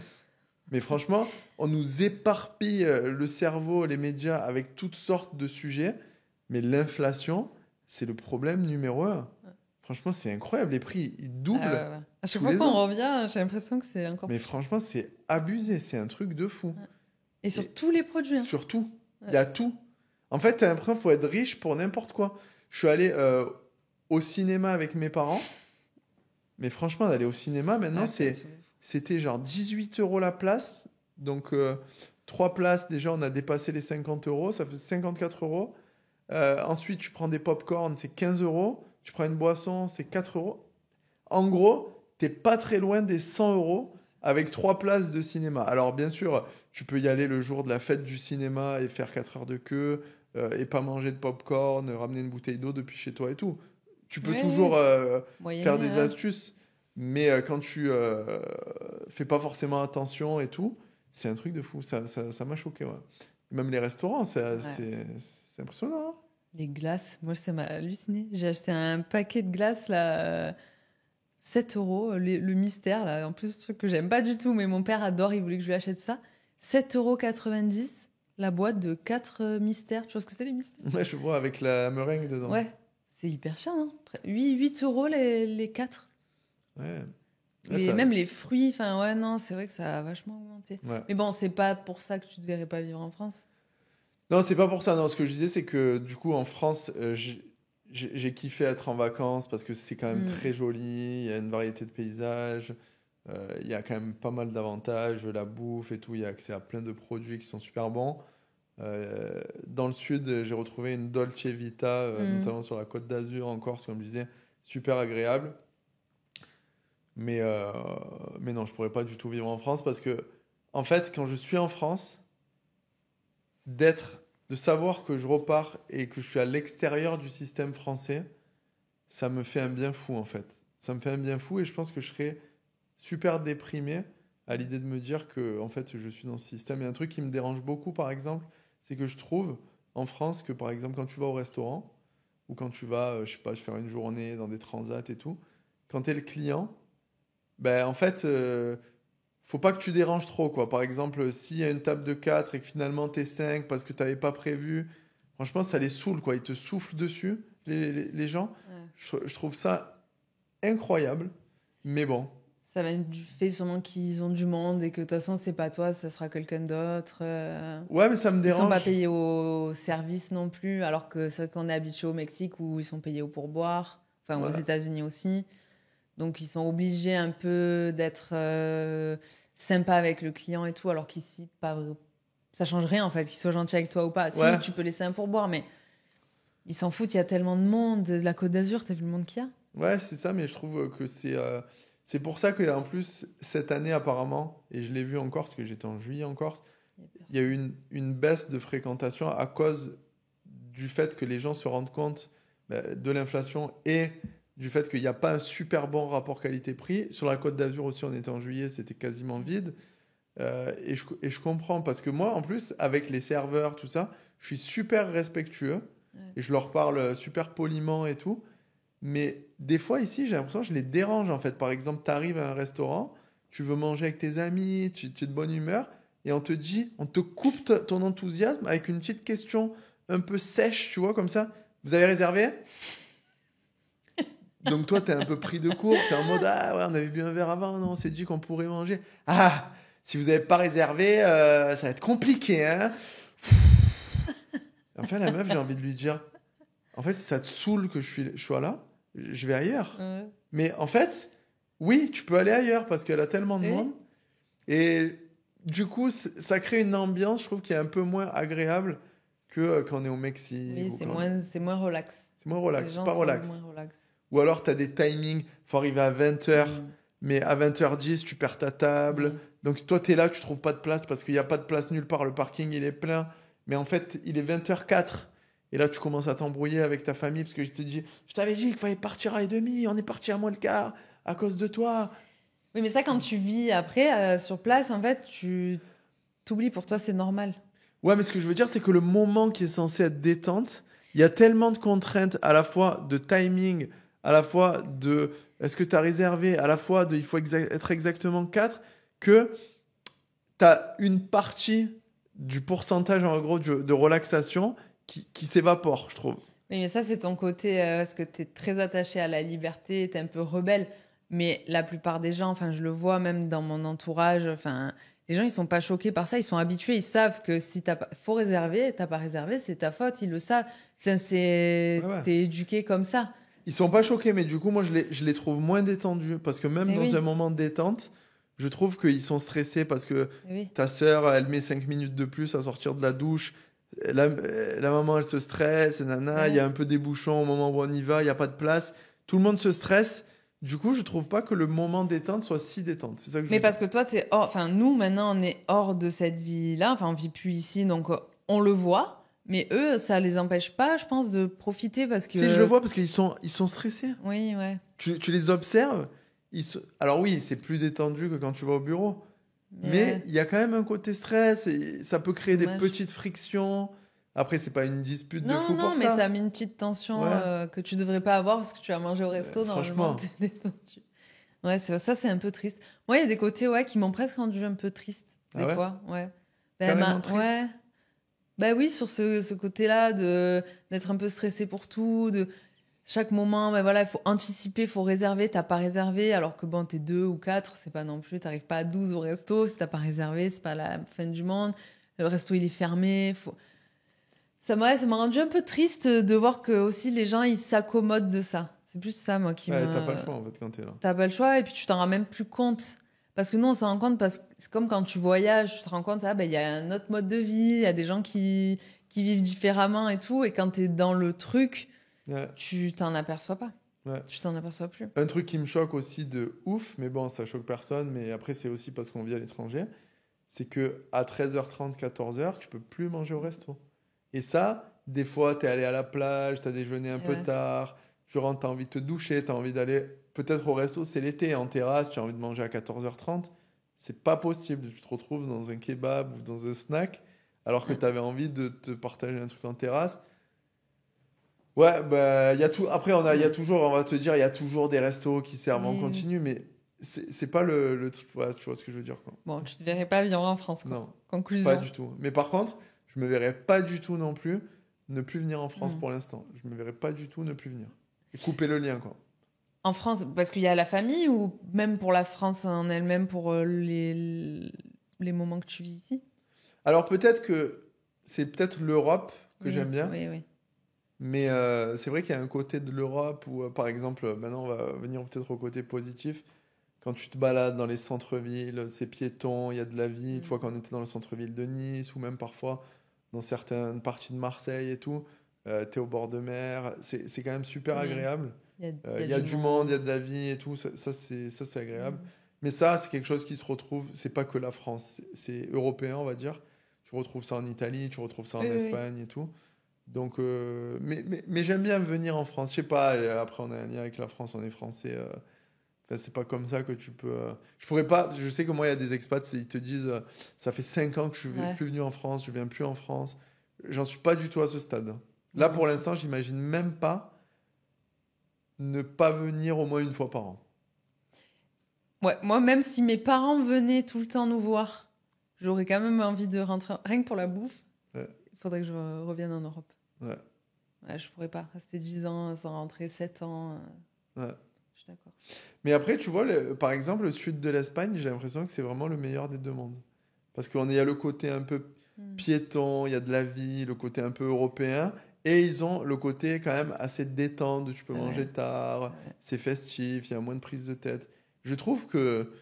B: Mais franchement, on nous éparpille le cerveau, les médias avec toutes sortes de sujets. Mais l'inflation, c'est le problème numéro un. Franchement, c'est incroyable. Les prix, ils doublent
A: Ouais. À chaque
B: tous
A: fois
B: les
A: qu'on
B: ans.
A: revient, j'ai l'impression que c'est encore
B: Mais
A: plus.
B: franchement, c'est abusé. C'est un truc de fou.
A: Ouais. Et sur
B: Et
A: tous les produits. Hein.
B: surtout, il
A: Ouais.
B: y a tout. En fait, t'as l'impression qu'il faut être riche pour n'importe quoi. Je suis allé au cinéma avec mes parents. Mais franchement, d'aller au cinéma, maintenant,
A: Ouais, c'est un truc de fou.
B: c'était genre 18 euros la place. Donc, 3 places, déjà, on a dépassé les 50 euros. Ça fait 54 euros. Ensuite, tu prends des pop-corn, c'est 15 euros. Tu prends une boisson, c'est 4 euros. En gros, t'es pas très loin des 100 euros avec 3 places de cinéma. Alors, bien sûr, tu peux y aller le jour de la fête du cinéma et faire 4 heures de queue et pas manger de pop-corn, ramener une bouteille d'eau depuis chez toi et tout. Tu peux
A: Ouais,
B: toujours
A: ouais.
B: faire
A: Moyenner,
B: des
A: ouais.
B: astuces, mais quand tu fais pas forcément attention et tout, c'est un truc de fou. Ça m'a choqué. Ouais. Même les restaurants,
A: Ouais.
B: c'est impressionnant. Hein.
A: Les glaces, moi, ça m'a halluciné. J'ai acheté un paquet de glaces, là, 7 euros, le mystère, là. En plus, un truc que j'aime pas du tout, mais mon père adore, il voulait que je lui achète ça. 7,90 € la boîte de 4 mystères. Tu vois ce que c'est, les mystères?
B: Ouais, je vois avec la meringue dedans.
A: Ouais, c'est hyper cher, hein. 8 euros les 4.
B: Ouais. Ouais, ça,
A: Même les fruits, enfin, ouais, non, c'est vrai que ça a vachement augmenté.
B: ouais.
A: Mais bon, c'est pas pour ça que tu ne devrais pas vivre en France.
B: Non, c'est pas pour ça. Non, ce que je disais, c'est que du coup, en France, j'ai kiffé être en vacances parce que c'est quand même
A: Hmm.
B: très joli. Il y a une variété de paysages. Il y a quand même pas mal d'avantages. La bouffe et tout. Il y a accès à plein de produits qui sont super bons. Dans le sud, j'ai retrouvé une Dolce Vita,
A: Hmm.
B: notamment sur la Côte d'Azur, en Corse, comme je disais, super agréable. Mais, euh, mais non, je pourrais pas du tout vivre en France parce que, en fait, quand je suis en France, d'être, de savoir que je repars et que je suis à l'extérieur du système français, ça me fait un bien fou en fait. Ça me fait un bien fou et je pense que je serais super déprimé à l'idée de me dire que en fait je suis dans ce système. Et un truc qui me dérange beaucoup par exemple, c'est que je trouve en France que par exemple quand tu vas au restaurant ou quand tu vas, je sais pas, faire une journée dans des transats et tout, quand tu es le client, ben en fait faut pas que tu déranges trop, quoi. Par exemple, s'il y a une table de 4 et que finalement t'es 5 parce que t'avais pas prévu, franchement, ça les saoule, quoi. Ils te soufflent dessus, les gens.
A: Ouais.
B: Je trouve ça incroyable, mais bon.
A: Ça vient du fait sûrement qu'ils ont du monde et que de toute façon, c'est pas toi, ça sera quelqu'un d'autre.
B: Ouais, mais ça me
A: Ils sont pas
B: dérange.
A: payés au service non plus, alors que c'est qu'on est habitué au Mexique où ils sont payés au pourboire, enfin aux
B: Ouais,
A: États-Unis aussi. Donc ils sont obligés un peu d'être sympas avec le client et tout, alors qu'ici, pas, ça change rien en fait, qu'ils soient gentils avec toi ou pas. Si,
B: ouais,
A: tu peux laisser un pourboire, mais ils s'en foutent, il y a tellement de monde. De la Côte d'Azur, t'as vu le monde qu'il y a?
B: ouais, c'est ça, mais je trouve que c'est pour ça qu'en plus, cette année, apparemment, et je l'ai vu en Corse, parce que j'étais en juillet en Corse,
A: Il y a
B: il y a eu
A: personne.
B: une baisse de fréquentation à cause du fait que les gens se rendent compte de l'inflation et du fait qu'il n'y a pas un super bon rapport qualité-prix. Sur la Côte d'Azur aussi, on était en juillet, c'était quasiment vide. Et je comprends parce que moi, en plus, avec les serveurs, tout ça, je suis super respectueux
A: Ouais.
B: et je leur parle super poliment et tout. Mais des fois, ici, j'ai l'impression que je les dérange en fait. Par exemple, tu arrives à un restaurant, tu veux manger avec tes amis, tu es de bonne humeur, et on te dit, on te coupe ton enthousiasme avec une petite question un peu sèche, tu vois, comme ça. Vous avez réservé? Donc toi, t'es un peu pris de court, t'es en mode, ah ouais, on avait bu un verre avant, non, on s'est dit qu'on pourrait manger. Ah, si vous n'avez pas réservé, ça va être compliqué, hein. Enfin, la meuf, j'ai envie de lui dire, en fait, si ça te saoule que je sois là, je vais ailleurs.
A: Ouais.
B: Mais en fait, oui, tu peux aller ailleurs parce qu'elle a tellement de
A: Et
B: monde. Et du coup, ça crée une ambiance, je trouve, qui est un peu moins agréable que quand on est au Mexique.
A: Oui,
B: ou
A: c'est moins relax.
B: C'est moins relax,
A: Les gens
B: pas
A: sont
B: relax.
A: moins relax.
B: Ou alors, tu as des timings, faut arriver à 20h, mais à 20h10, tu perds ta table. Donc, toi, tu es là, tu trouves pas de place parce qu'il n'y a pas de place nulle part. Le parking, il est plein. Mais en fait, il est 20h04. Et là, tu commences à t'embrouiller avec ta famille parce que je t'avais dit qu'il fallait partir à 1h30. On est parti à moins le quart à cause de toi.
A: Oui, mais ça, quand tu vis après, sur place, en fait, tu t'oublies. Pour toi, c'est normal.
B: Ouais, mais ce que je veux dire, c'est que le moment qui est censé être détente, il y a tellement de contraintes, à la fois de timing, à la fois de est-ce que tu as réservé, à la fois de il faut être exactement 4, que tu as une partie du pourcentage, en gros, de relaxation qui s'évapore, je trouve.
A: Oui, mais ça, c'est ton côté, parce que tu es très attaché à la liberté, tu es un peu rebelle. Mais la plupart des gens, enfin, je le vois même dans mon entourage, enfin, les gens, ils sont pas choqués par ça, ils sont habitués, ils savent que si faut réserver, t'as pas réservé, c'est ta faute, ils le savent.
B: Ouais.
A: T'es éduqué comme ça.
B: Ils sont pas choqués, mais du coup, moi, je les trouve moins détendus. Parce que même
A: Mais
B: dans
A: oui,
B: un moment de détente, je trouve qu'ils sont stressés parce que
A: mais oui.
B: ta sœur, elle met 5 minutes de plus à sortir de la douche. La maman, elle se stresse, et nana, il y
A: Ouais.
B: a un peu des bouchons au moment où on y va, il n'y a pas de place. Tout le monde se stresse. Du coup, je trouve pas que le moment détente soit si détente. C'est ça que je
A: Mais
B: veux
A: parce
B: dire.
A: que toi, enfin, nous, maintenant, on est hors de cette vie-là, enfin, on vit plus ici, donc on le voit. Mais eux, ça les empêche pas, je pense, de profiter parce
B: Si, je le
A: que.
B: vois parce ils sont stressés.
A: Oui, ouais.
B: Tu les observes. Alors oui, c'est plus détendu que quand tu vas au bureau.
A: Mais
B: Mais il y a quand même un côté stress et ça peut
A: c'est
B: créer des
A: dommage.
B: petites frictions. Après, c'est pas une dispute de
A: Non,
B: fou
A: non,
B: pour
A: mais ça a
B: ça.
A: mis une petite tension
B: Ouais,
A: que tu devrais pas avoir parce que tu as mangé au resto, normalement,
B: franchement.
A: t'es détendu. Ouais, ça, c'est un peu triste. Moi, il y a des côtés, ouais, qui m'ont presque rendu un peu triste, des
B: Ah ouais?
A: fois, ouais.
B: Carrément
A: Ouais.
B: triste?
A: Bah oui, sur ce côté-là, d'être un peu stressé pour tout, de chaque moment, ben voilà, il faut anticiper, il faut réserver, t'as pas réservé, alors que bon, t'es 2 ou 4, c'est pas non plus, t'arrives pas à 12 au resto, si t'as pas réservé, c'est pas la fin du monde, le resto il est fermé, faut. Ça m'a rendu un peu triste de voir que aussi les gens ils s'accommodent de ça. C'est plus ça moi qui
B: Ouais, t'as pas le
A: me.
B: choix en fait quand t'es là.
A: T'as pas le choix et puis tu t'en rends même plus compte. Parce que nous on s'en rend compte parce que c'est comme quand tu voyages, tu te rends compte ah ben il y a un autre mode de vie, il y a des gens qui vivent différemment et tout et quand t'es dans le truc,
B: Ouais,
A: tu t'en aperçois pas.
B: ouais.
A: Tu t'en aperçois plus.
B: Un truc qui me choque aussi de ouf, mais bon, ça choque personne, mais après, c'est aussi parce qu'on vit à l'étranger, c'est que à 13h30, 14h, tu peux plus manger au resto. Et ça, des fois, t'es allé à la plage, t'as déjeuné un
A: Et
B: peu
A: ouais.
B: tard, tu rentres, t'as envie de te doucher, t'as envie d'aller peut-être au resto, c'est l'été, en terrasse, tu as envie de manger à 14h30. C'est pas possible. Tu te retrouves dans un kebab ou dans un snack, alors que
A: Mm.
B: t'avais envie de te partager un truc en terrasse. Ouais, bah, il y a tout. Après, il y a toujours, on va te dire, il y a toujours des restos qui servent en
A: Oui, oui.
B: continu, mais c'est pas le truc. Ouais, tu vois ce que je veux dire, quoi.
A: Bon, tu te verrais pas vivre en France, quoi.
B: Non, pas
A: Conclusion.
B: du tout. Mais par contre, je me verrais pas du tout non plus ne plus venir en France
A: Mm.
B: pour l'instant. Je me verrais pas du tout ne plus venir. Et couper le lien, quoi.
A: En France, parce qu'il y a la famille ou même pour la France en elle-même, pour les moments que tu vis ici?
B: Alors peut-être que c'est peut-être l'Europe que
A: Oui,
B: j'aime bien,
A: oui, oui.
B: mais c'est vrai qu'il y a un côté de l'Europe où, par exemple, maintenant on va venir peut-être au côté positif. Quand tu te balades dans les centres-villes, c'est piéton, il y a de la vie. Tu
A: Mm.
B: vois, quand on était dans le centre-ville de Nice ou même parfois dans certaines parties de Marseille et tout, tu es au bord de mer. C'est quand même super
A: Mm.
B: agréable.
A: Il y
B: Il
A: a
B: y a
A: du
B: du monde, il y
A: monde.
B: a de la vie et tout. Ça, c'est agréable.
A: Mm.
B: Mais ça, c'est quelque chose qui se retrouve. C'est pas que la France, c'est européen, on va dire. Tu retrouves ça en Italie, tu retrouves ça
A: Oui,
B: en
A: oui, oui.
B: Espagne et tout. Donc, mais j'aime bien venir en France. Je sais pas, et après, on a un lien avec la France, on est français. Enfin, c'est pas comme ça que tu peux. Je pourrais pas. Je sais que moi, il y a des expats, ils te disent ça fait 5 ans que je suis
A: Ouais.
B: plus venu en France, je viens plus en France. J'en suis pas du tout à ce stade. Là,
A: Non.
B: pour l'instant, j'imagine même pas ne pas venir au moins une fois par an.
A: Ouais, moi, même si mes parents venaient tout le temps nous voir, j'aurais quand même envie de rentrer. Rien que pour la bouffe,
B: Ouais,
A: il faudrait que je revienne en Europe.
B: ouais,
A: Ouais, je pourrais pas rester 10 ans sans rentrer, 7 ans.
B: ouais.
A: Je suis d'accord.
B: Mais après, tu vois, par exemple, le sud de l'Espagne, j'ai l'impression que c'est vraiment le meilleur des deux mondes. Parce qu'il y a le côté un peu
A: Mm.
B: piéton, il y a de la vie, le côté un peu européen. Et ils ont le côté quand même assez détente, tu peux
A: C'est
B: manger
A: vrai. C'est
B: tard,
A: vrai.
B: c'est festif, il y a moins de prise de tête. Je trouve que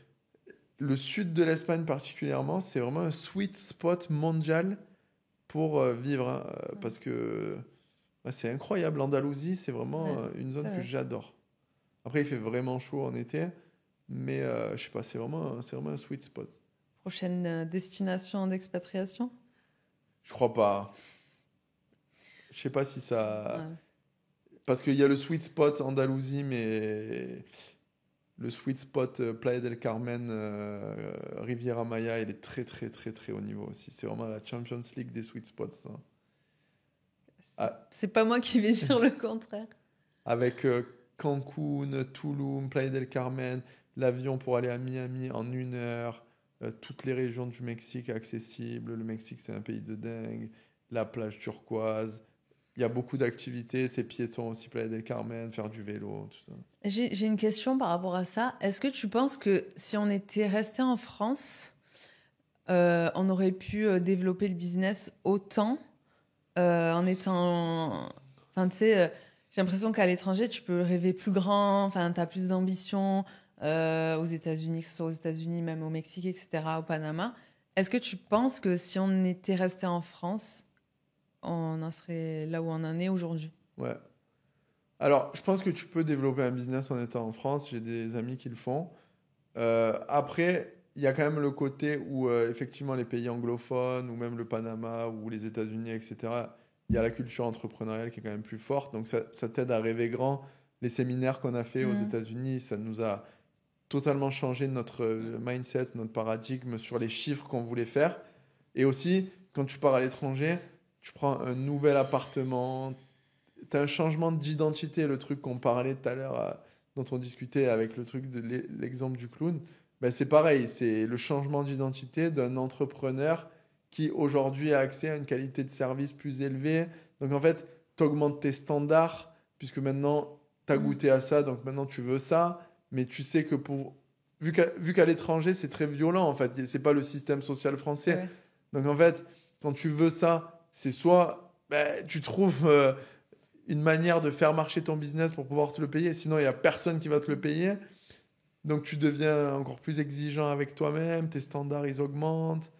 B: le sud de l'Espagne particulièrement, c'est vraiment un sweet spot mondial pour vivre, hein, parce que c'est incroyable. L'Andalousie, c'est vraiment une zone
A: c'est
B: que
A: vrai.
B: j'adore. Après, il fait vraiment chaud en été, mais je sais pas, c'est vraiment un sweet spot.
A: Prochaine destination d'expatriation?
B: Je crois pas. Je sais pas si ça.
A: Ouais.
B: Parce qu'il y a le sweet spot Andalousie, mais le sweet spot Playa del Carmen, Riviera Maya, il est très très très très haut niveau aussi. C'est vraiment la Champions League des sweet spots, ça. Ah,
A: C'est pas moi qui vais dire le contraire.
B: avec Cancun, Tulum, Playa del Carmen, l'avion pour aller à Miami en 1 heure, toutes les régions du Mexique accessibles. Le Mexique, c'est un pays de dingue. La plage turquoise. Il y a beaucoup d'activités. C'est piéton aussi, Playa del Carmen, faire du vélo, tout ça.
A: J'ai une question par rapport à ça. Est-ce que tu penses que si on était resté en France, on aurait pu développer le business autant en étant... Enfin, tu sais, j'ai l'impression qu'à l'étranger, tu peux rêver plus grand, enfin, tu as plus d'ambition aux États-Unis, que ce soit aux États-Unis, même au Mexique, etc., au Panama. Est-ce que tu penses que si on était resté en France, on en serait là où on en est aujourd'hui?
B: Ouais. Alors, je pense que tu peux développer un business en étant en France. J'ai des amis qui le font. Après, il y a quand même le côté où, effectivement, les pays anglophones, ou même le Panama, ou les États-Unis, etc., il y a la culture entrepreneuriale qui est quand même plus forte. Donc, ça t'aide à rêver grand. Les séminaires qu'on a fait aux
A: Mhm.
B: États-Unis, ça nous a totalement changé notre mindset, notre paradigme sur les chiffres qu'on voulait faire. Et aussi, quand tu pars à l'étranger, tu prends un nouvel appartement, tu as un changement d'identité, le truc qu'on parlait tout à l'heure, dont on discutait avec le truc de l'exemple du clown. Ben, c'est pareil, c'est le changement d'identité d'un entrepreneur qui aujourd'hui a accès à une qualité de service plus élevée. Donc en fait, tu augmentes tes standards, puisque maintenant, tu as
A: Mhm.
B: goûté à ça, donc maintenant tu veux ça, mais tu sais que pour... Vu qu'à l'étranger, c'est très violent, en fait, c'est pas le système social
A: Ouais,
B: français.
A: ouais.
B: Donc en fait, quand tu veux ça, c'est soit ben, tu trouves une manière de faire marcher ton business pour pouvoir te le payer. Sinon, il n'y a personne qui va te le payer. Donc, tu deviens encore plus exigeant avec toi-même. Tes standards, ils augmentent.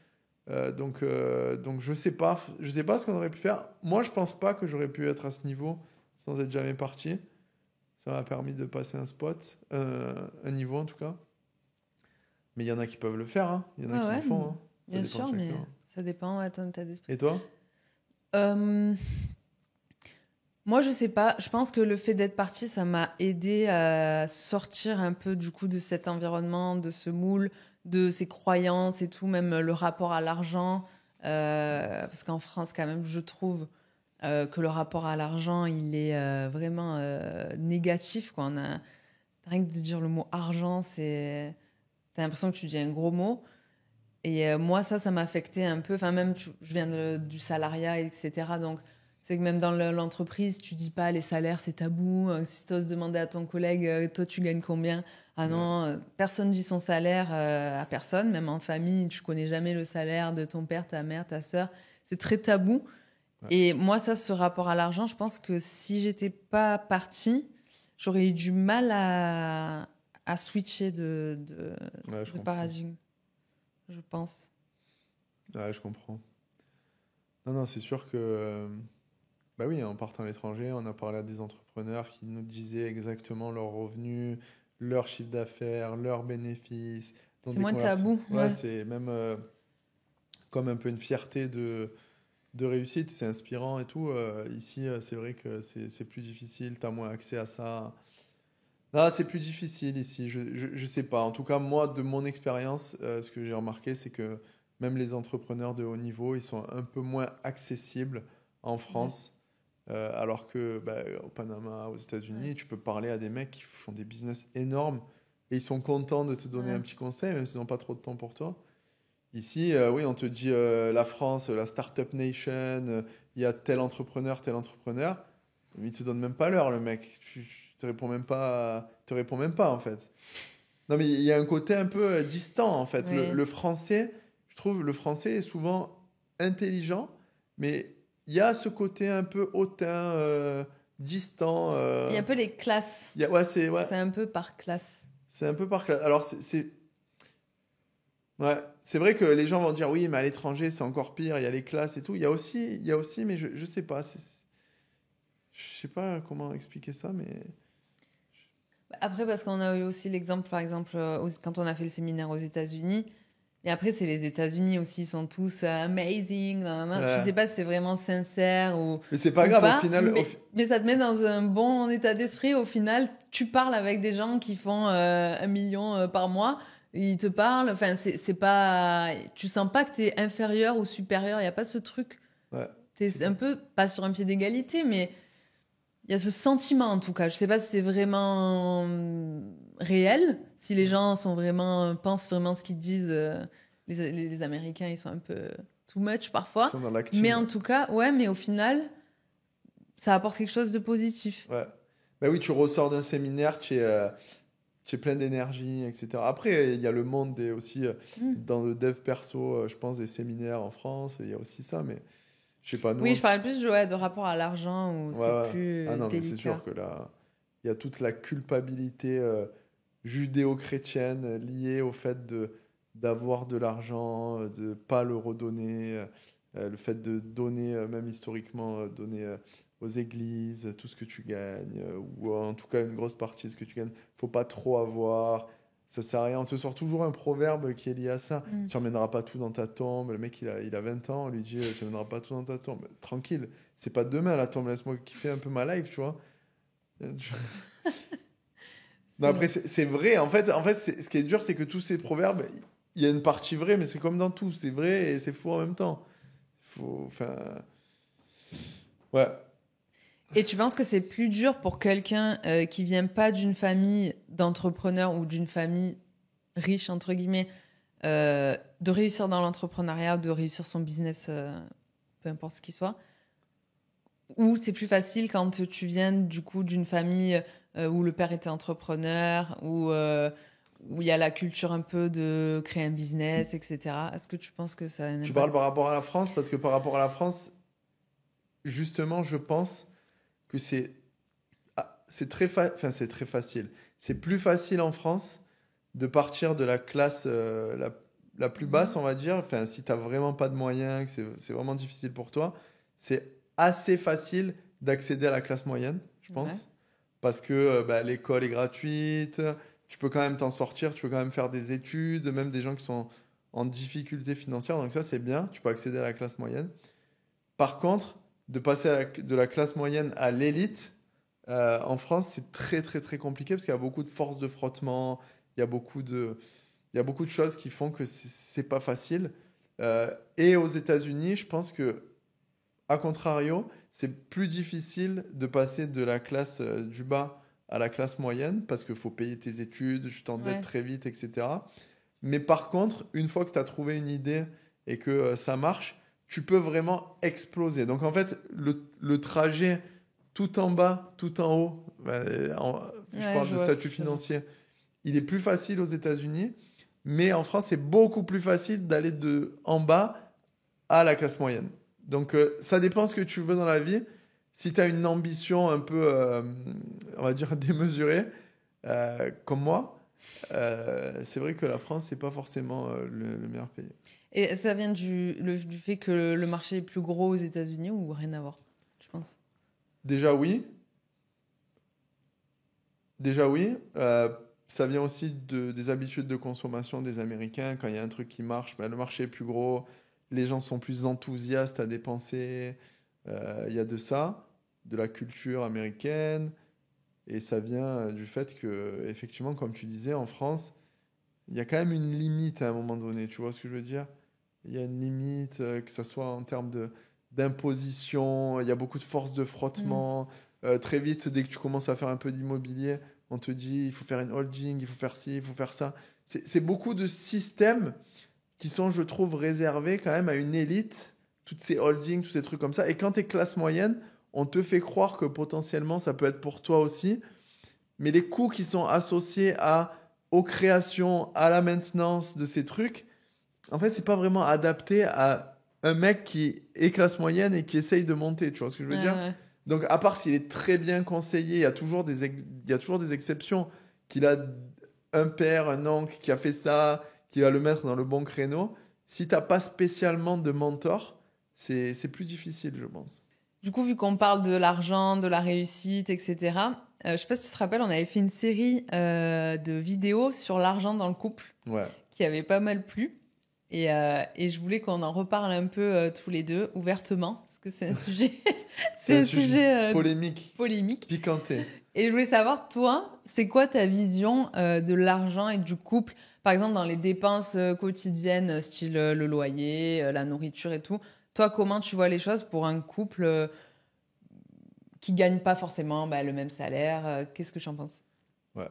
B: Donc, je sais pas ce qu'on aurait pu faire. Moi, je pense pas que j'aurais pu être à ce niveau sans être jamais parti. Ça m'a permis de passer un spot, un niveau en tout cas. Mais il y en a qui peuvent le faire, hein. Il y en a
A: Ouais,
B: qui le
A: ouais,
B: font, hein. Ça
A: bien
B: dépend de
A: sûr, mais
B: chacun.
A: ça dépend de ton état d'esprit.
B: Et toi?
A: Euh, Moi, je sais pas. Je pense que le fait d'être partie, ça m'a aidé à sortir un peu du coup de cet environnement, de ce moule, de ces croyances et tout, même le rapport à l'argent. Parce qu'en France, quand même, je trouve que le rapport à l'argent, il est vraiment négatif, quoi. Rien que de dire le mot argent, t'as l'impression que tu dis un gros mot. Et moi, ça m'affectait un peu. Enfin, même, je viens du salariat, etc. Donc, c'est que même dans l'entreprise, tu dis pas les salaires, c'est tabou. Si tu oses demander à ton collègue, toi, tu gagnes combien? Ah
B: Ouais.
A: non, personne dit son salaire à personne. Même en famille, tu connais jamais le salaire de ton père, ta mère, ta sœur. C'est très tabou.
B: Ouais.
A: Et moi, ça, ce rapport à l'argent, je pense que si j'étais pas partie, j'aurais eu du mal à switcher
B: Ouais, je
A: de
B: comprends.
A: paradigme, je pense.
B: Ouais, je comprends. Non, non, c'est sûr que, bah oui, en partant à l'étranger, on a parlé à des entrepreneurs qui nous disaient exactement leurs revenus, leur chiffre d'affaires, leurs bénéfices. Dans
A: C'est
B: des
A: moins
B: conversations.
A: tabou,
B: Ouais,
A: ouais.
B: c'est même comme un peu une fierté de réussite, c'est inspirant et tout. Ici, c'est vrai que c'est plus difficile, tu as moins accès à ça. Non, c'est plus difficile ici, je sais pas. En tout cas, moi, de mon expérience, ce que j'ai remarqué, c'est que même les entrepreneurs de haut niveau, ils sont un peu moins accessibles en
A: Ouais,
B: France. Alors que bah, au Panama, aux
A: ouais,
B: États-Unis, tu peux parler à des mecs qui font des business énormes et ils sont contents de te donner un
A: ouais.
B: petit conseil, même s'ils n'ont pas trop de temps pour toi. Ici, oui, on te dit la France, la Startup Nation, il y a tel entrepreneur, mais il te donne même pas l'heure, le mec. Tu te réponds même pas, te réponds même pas en fait. Non, mais il y a un côté un peu distant en fait.
A: Ouais.
B: Le français, je trouve, le français est souvent intelligent, mais il y a ce côté un peu hautain, distant.
A: Il y a un peu les classes.
B: Ouais,
A: C'est un peu par classe.
B: c'est un peu par classe. Alors, Ouais, c'est vrai que les gens vont dire oui, mais à l'étranger, c'est encore pire, il y a les classes et tout. Il y a aussi, mais je sais pas. Je sais pas comment expliquer ça, mais.
A: Après, parce qu'on a eu aussi l'exemple, par exemple, quand on a fait le séminaire aux États-Unis. Et après, c'est les États-Unis aussi, ils sont tous amazing. Nan, nan, nan. Tu sais
B: Ouais.
A: pas si c'est vraiment sincère
B: Mais c'est pas
A: ou
B: grave, au
A: pas,
B: final.
A: mais ça te met dans un bon état d'esprit. Au final, tu parles avec des gens qui font 1 million par mois. Ils te parlent. Enfin, c'est pas. Tu sens pas que t'es inférieur ou supérieur. Il y a pas ce truc.
B: Ouais, c'est
A: T'es un
B: clair.
A: peu pas sur un pied d'égalité, mais il y a ce sentiment en tout cas. Je sais pas si c'est vraiment réel, si les gens sont vraiment pensent vraiment ce qu'ils disent. Les Américains, ils sont un peu too much
B: Ils
A: parfois.
B: sont dans
A: Mais
B: l'acting.
A: en tout cas, ouais, mais au final, ça apporte quelque chose de positif.
B: Ouais. Bah oui, tu ressors d'un séminaire, tu es plein d'énergie, etc. Après, il y a le monde aussi,
A: Mm.
B: dans le dev perso, je pense, des séminaires en France, il y a aussi ça, mais je sais pas, nous,
A: Oui, je parlais plus ouais, de rapport à l'argent où
B: ouais,
A: c'est
B: ouais. Ah
A: plus
B: non, mais c'est
A: délicat.
B: sûr que là, il y a toute la culpabilité judéo-chrétienne liée au fait d'avoir de l'argent, de pas le redonner, le fait de donner, même historiquement, donner aux églises tout ce que tu gagnes, ou en tout cas une grosse partie de ce que tu gagnes. Faut pas trop avoir, ça sert à rien. On te sort toujours un proverbe qui est lié à ça.
A: Mm.
B: Tu n'emmèneras pas tout dans ta tombe. Le mec, il a 20 ans, on lui dit, tu n'emmèneras pas tout dans ta tombe. Tranquille, c'est pas demain la tombe, laisse-moi kiffer un peu ma life, tu vois. Je- Non,
A: C'est
B: après,
A: vrai.
B: c'est vrai. Ce qui est dur, c'est que tous ces proverbes, il y a une partie vraie, mais c'est comme dans tout. C'est vrai et c'est faux en même temps. Enfin, ouais.
A: Et tu penses que c'est plus dur pour quelqu'un qui vient pas d'une famille d'entrepreneurs ou d'une famille riche, entre guillemets, de réussir dans l'entrepreneuriat, de réussir son business, peu importe ce qu'il soit, ou c'est plus facile quand tu viens du coup d'une famille où le père était entrepreneur, où il y a la culture un peu de créer un business, etc. Est-ce que tu penses que ça a un
B: Tu parles
A: impact?
B: par rapport à la France, parce que par rapport à la France, justement, je pense que c'est très facile. C'est plus facile en France de partir de la classe la plus
A: Mhm.
B: basse, on va dire. Enfin, si tu n'as vraiment pas de moyens, que c'est vraiment difficile pour toi, c'est assez facile d'accéder à la classe moyenne, je
A: Ouais.
B: pense. Parce que bah, l'école est gratuite, tu peux quand même t'en sortir, tu peux quand même faire des études, même des gens qui sont en difficulté financière. Donc ça, c'est bien, tu peux accéder à la classe moyenne. Par contre, de passer de la classe moyenne à l'élite, en France, c'est très très très compliqué parce qu'il y a beaucoup de forces de frottement, il y a il y a beaucoup de choses qui font que c'est pas facile. Et aux États-Unis, je pense que, à contrario, c'est plus difficile de passer de la classe du bas à la classe moyenne parce qu'il faut payer tes études, tu t'endettes
A: Ouais.
B: très vite, etc. Mais par contre, une fois que tu as trouvé une idée et que ça marche, tu peux vraiment exploser. Donc en fait, le trajet tout en bas, tout en haut, je
A: Ouais,
B: parle
A: je
B: de
A: vois ce que
B: statut
A: tu veux dire.
B: financier, il est plus facile aux États-Unis, mais en France, c'est beaucoup plus facile d'aller de en bas à la classe moyenne. Donc ça dépend ce que tu veux dans la vie. Si tu as une ambition un peu, on va dire, démesurée, comme moi, c'est vrai que la France, c'est pas forcément le meilleur pays.
A: Et ça vient du fait que le marché est plus gros aux États-Unis ou rien à voir, je pense.
B: Déjà oui, déjà oui. Ça vient aussi des habitudes de consommation des Américains. Quand il y a un truc qui marche, ben, le marché est plus gros, les gens sont plus enthousiastes à dépenser. Il y a de ça, de la culture américaine, et ça vient du fait que, effectivement, comme tu disais, en France, il y a quand même une limite à un moment donné. Tu vois ce que je veux dire? Il y a une limite, que ce soit en termes d'imposition, il y a beaucoup de force de
A: Mm.
B: frottement. Très vite, dès que tu commences à faire un peu d'immobilier, on te dit il faut faire une holding, il faut faire ci, il faut faire ça. C'est beaucoup de systèmes qui sont, je trouve, réservés quand même à une élite, toutes ces holdings, tous ces trucs comme ça. Et quand tu es classe moyenne, on te fait croire que potentiellement ça peut être pour toi aussi. Mais les coûts qui sont associés aux créations, à la maintenance de ces trucs, en fait, c'est pas vraiment adapté à un mec qui est classe moyenne et qui essaye de monter, tu vois ce que je veux
A: Ouais,
B: dire?
A: ouais.
B: Donc, à part s'il est très bien conseillé, il y a toujours des exceptions. Qu'il a un père, un oncle qui a fait ça, qui va le mettre dans le bon créneau. Si tu n'as pas spécialement de mentor, c'est plus difficile, je pense.
A: Du coup, vu qu'on parle de l'argent, de la réussite, etc., je sais pas si tu te rappelles, on avait fait une série de vidéos sur l'argent dans le couple
B: Ouais.
A: qui avait pas mal plu. Et je voulais qu'on en reparle un peu tous les deux, ouvertement, parce que c'est un sujet,
B: C'est un sujet polémique, piquanté.
A: Et je voulais savoir, toi, c'est quoi ta vision de l'argent et du couple? Par exemple, dans les dépenses quotidiennes, style le loyer, la nourriture et tout. Toi, comment tu vois les choses pour un couple qui gagne pas forcément le même salaire? Qu'est-ce que tu en penses?
B: Ouais.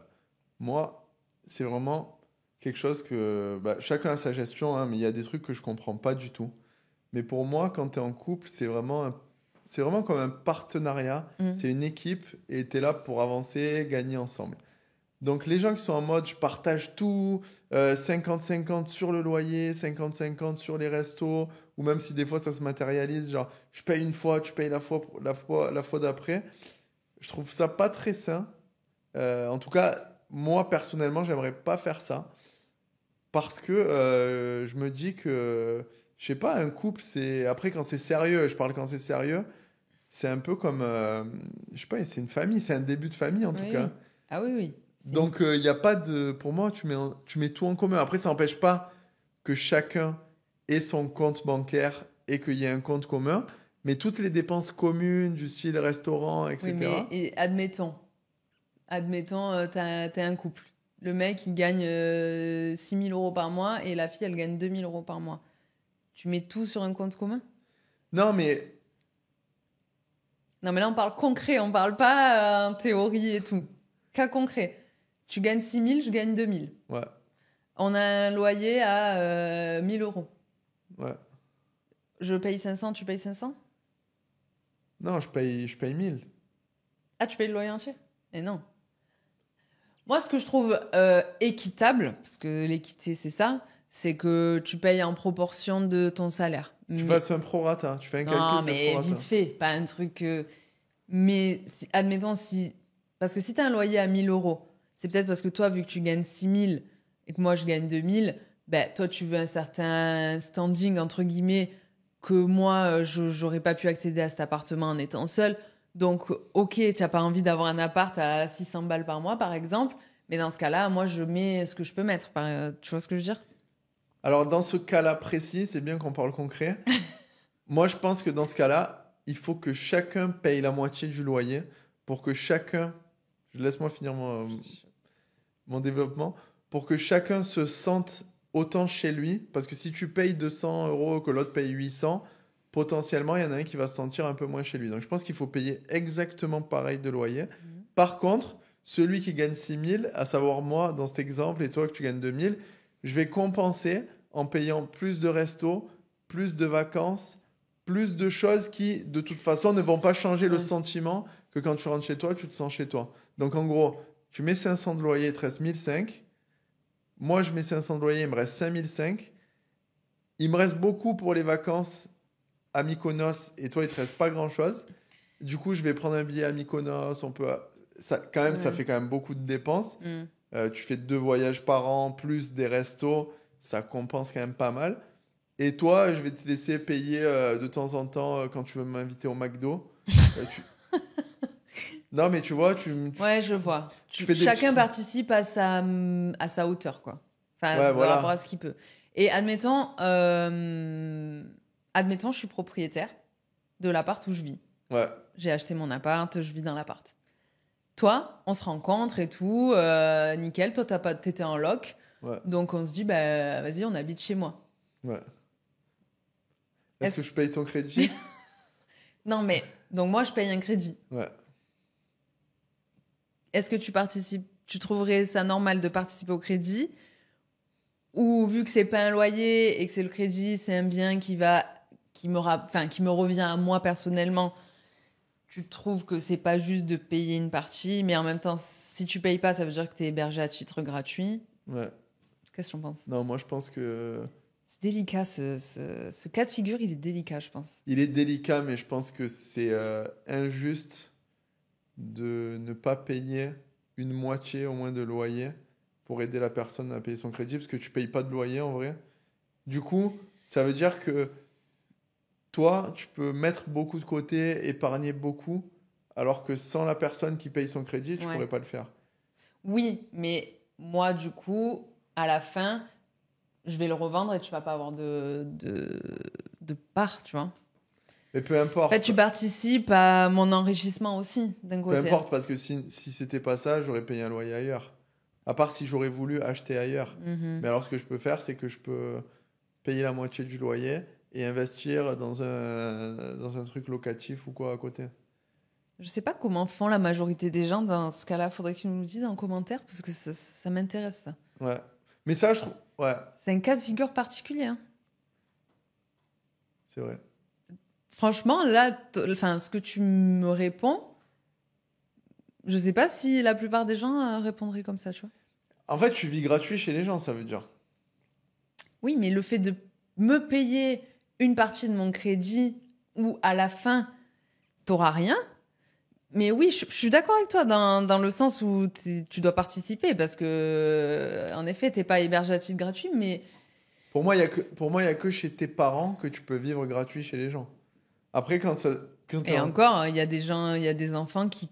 B: Moi, c'est vraiment quelque chose que chacun a sa gestion, hein, mais il y a des trucs que je comprends pas du tout. Mais pour moi, quand tu es en couple, c'est vraiment comme un partenariat. C'est une équipe et tu es là pour avancer, gagner ensemble. Donc les gens qui sont en mode je partage tout, 50-50 sur le loyer, 50-50 sur les restos, ou même si des fois ça se matérialise, genre je paye une fois, tu payes la fois d'après, je trouve ça pas très sain. En tout cas, moi personnellement, j'aimerais pas faire ça parce que je me dis que, je sais pas, un couple, c'est après quand c'est sérieux, je parle quand c'est sérieux, c'est un peu comme, je sais pas, c'est une famille, c'est un début de famille en tout
A: Oui,
B: cas.
A: oui. Ah oui, oui.
B: Donc, il n'y a pas de. Pour moi, tu mets tout en commun. Après, ça n'empêche pas que chacun ait son compte bancaire et qu'il y ait un compte commun. Mais toutes les dépenses communes, du style restaurant,
A: Oui,
B: etc.
A: mais admettons, t'es un couple. Le mec, il gagne 6 000 euros par mois et la fille, elle gagne 2 000 euros par mois. Tu mets tout sur un compte commun?
B: Non, mais
A: Non, mais là, on parle concret, on parle pas en théorie et tout. Cas concret. Tu gagnes 6 000, je gagne 2 000.
B: ouais,
A: On a un loyer à 1 000 euros.
B: ouais.
A: Je paye 500, tu payes 500?
B: Non, je paye 1000.
A: Ah, tu payes le loyer entier? Et non. Moi, ce que je trouve équitable, parce que l'équité, c'est ça, c'est que tu payes en proportion de ton salaire.
B: Tu
A: Mais...
B: fasses un prorata. Tu fais un
A: Non,
B: calcul de
A: mais
B: prorata.
A: vite fait, pas un truc... Mais admettons, si... Parce que si tu as un loyer à 1 000 euros, c'est peut-être parce que toi, vu que tu gagnes 6 000 et que moi, je gagne 2 000, ben, toi, tu veux un certain standing, entre guillemets, que moi, j'aurais pas pu accéder à cet appartement en étant seule. Donc, ok, tu n'as pas envie d'avoir un appart à 600 balles par mois, par exemple. Mais dans ce cas-là, moi, je mets ce que je peux mettre. Tu vois ce que je veux dire?
B: Alors, dans ce cas-là précis, c'est bien qu'on parle concret. Moi, je pense que dans ce cas-là, il faut que chacun paye la moitié du loyer pour que chacun. Laisse-moi finir mon développement. Pour que chacun se sente autant chez lui. Parce que si tu payes 200 euros, que l'autre paye 800, potentiellement, il y en a un qui va se sentir un peu moins chez lui. Donc, je pense qu'il faut payer exactement pareil de loyer. Par contre, celui qui gagne 6 000, à savoir moi dans cet exemple, et toi que tu gagnes 2 000, je vais compenser en payant plus de restos, plus de vacances, plus de choses qui, de toute façon, ne vont pas changer le sentiment que quand tu rentres chez toi, tu te sens chez toi. Donc, en gros, tu mets 500 de loyer, il te reste 1 500. Moi, je mets 500 de loyer, il me reste 5 500. Il me reste beaucoup pour les vacances à Mykonos et toi, il te reste pas grand-chose. Du coup, je vais prendre un billet à Mykonos. Ça, quand même, ça fait quand même beaucoup de dépenses. Tu fais 2 voyages par an, plus des restos. Ça compense quand même pas mal. Et toi, je vais te laisser payer de temps en temps quand tu veux m'inviter au McDo. Non, mais tu vois,
A: Ouais, je vois.
B: tu fais des
A: Chacun
B: petits-
A: participe à sa hauteur, quoi. Enfin,
B: Ouais,
A: par
B: voilà.
A: rapport à ce qu'il peut. Et admettons, je suis propriétaire de l'appart où je vis.
B: Ouais,
A: J'ai acheté mon appart, je vis dans l'appart. Toi, on se rencontre et tout, nickel. Toi, t'étais en loc.
B: ouais,
A: Donc, on se dit, bah, vas-y, on habite chez moi.
B: ouais. Est-ce que je paye ton crédit?
A: Non, mais, donc moi, je paye un crédit.
B: Ouais.
A: Est-ce que tu trouverais ça normal de participer au crédit? Ou vu que c'est pas un loyer et que c'est le crédit, c'est un bien qui me revient à moi personnellement, tu trouves que c'est pas juste de payer une partie, mais en même temps, si tu payes pas, ça veut dire que t'es hébergé à titre gratuit.
B: Ouais.
A: Qu'est-ce que t'en penses?
B: Non, moi, je pense que...
A: C'est délicat, ce cas de figure, il est délicat, je pense.
B: Il est délicat, mais je pense que c'est injuste de ne pas payer une moitié au moins de loyer pour aider la personne à payer son crédit parce que tu payes pas de loyer en vrai. Du coup, ça veut dire que toi, tu peux mettre beaucoup de côté, épargner beaucoup, alors que sans la personne qui paye son crédit, tu
A: Ouais.
B: pourrais pas le faire.
A: Oui, mais moi, du coup, à la fin, je vais le revendre et tu vas pas avoir de part, tu vois.
B: Mais peu
A: En fait,
B: importe.
A: tu participes à mon enrichissement aussi, d'un
B: Peu
A: côté.
B: importe, parce que si c'était pas ça, j'aurais payé un loyer ailleurs. À part si j'aurais voulu acheter ailleurs.
A: Mhm.
B: Mais alors, ce que je peux faire, c'est que je peux payer la moitié du loyer et investir dans un truc locatif ou quoi à côté.
A: Je sais pas comment font la majorité des gens dans ce cas-là. Faudrait qu'ils nous le disent en commentaire parce que ça m'intéresse, ça.
B: Ouais. Mais ça, je trouve. Ouais,
A: C'est un cas de figure particulier, hein.
B: c'est vrai.
A: Franchement, là, enfin, ce que tu me réponds, je sais pas si la plupart des gens répondraient comme ça, tu vois.
B: En fait, tu vis gratuit chez les gens, ça veut dire.
A: Oui, mais le fait de me payer une partie de mon crédit où à la fin, t'auras rien. Mais oui, je suis d'accord avec toi dans le sens où tu dois participer parce que, en effet, t'es pas hébergé à titre gratuit, mais
B: Pour moi, il y a que chez tes parents que tu peux vivre gratuit chez les gens. Après, quand
A: et encore, il y a des gens, il y a des enfants qui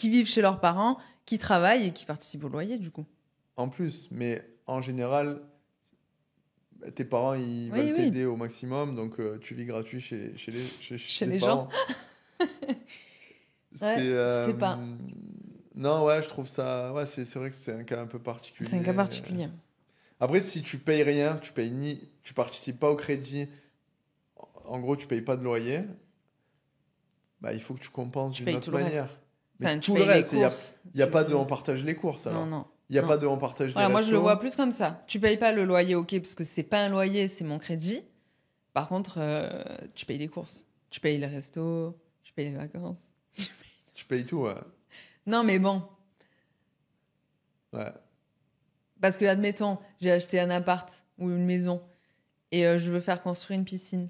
A: vivent chez leurs parents, qui travaillent et qui participent au loyer, du coup.
B: en plus, mais en général, tes parents, ils
A: Oui,
B: veulent
A: oui,
B: t'aider au maximum, donc tu vis gratuit
A: chez
B: tes
A: les gens.
B: parents.
A: Ouais,
B: C'est.
A: je sais pas.
B: Non, ouais, je trouve ça. Ouais, c'est vrai que c'est un cas un peu particulier.
A: C'est un cas particulier.
B: Après, si tu payes rien, tu participes pas au crédit, en gros, tu payes pas de loyer, bah, il faut que tu compenses
A: Tu
B: d'une
A: payes
B: autre
A: tout le
B: manière.
A: reste.
B: Mais
A: Enfin, tu
B: tout le
A: payes les
B: reste,
A: courses.
B: il y a
A: Tu-
B: pas de on partage les courses
A: Non,
B: alors.
A: non.
B: Il n'y a
A: Non.
B: pas de on partage les
A: Voilà, moi, je le
B: restos.
A: vois plus comme ça. Tu payes pas le loyer, ok, parce que c'est pas un loyer, c'est mon crédit. Par contre, tu payes les courses. Tu payes les restos, tu payes les vacances.
B: Tu payes tout, ouais.
A: Non, mais bon.
B: Ouais.
A: Parce que, admettons, j'ai acheté un appart ou une maison et je veux faire construire une piscine.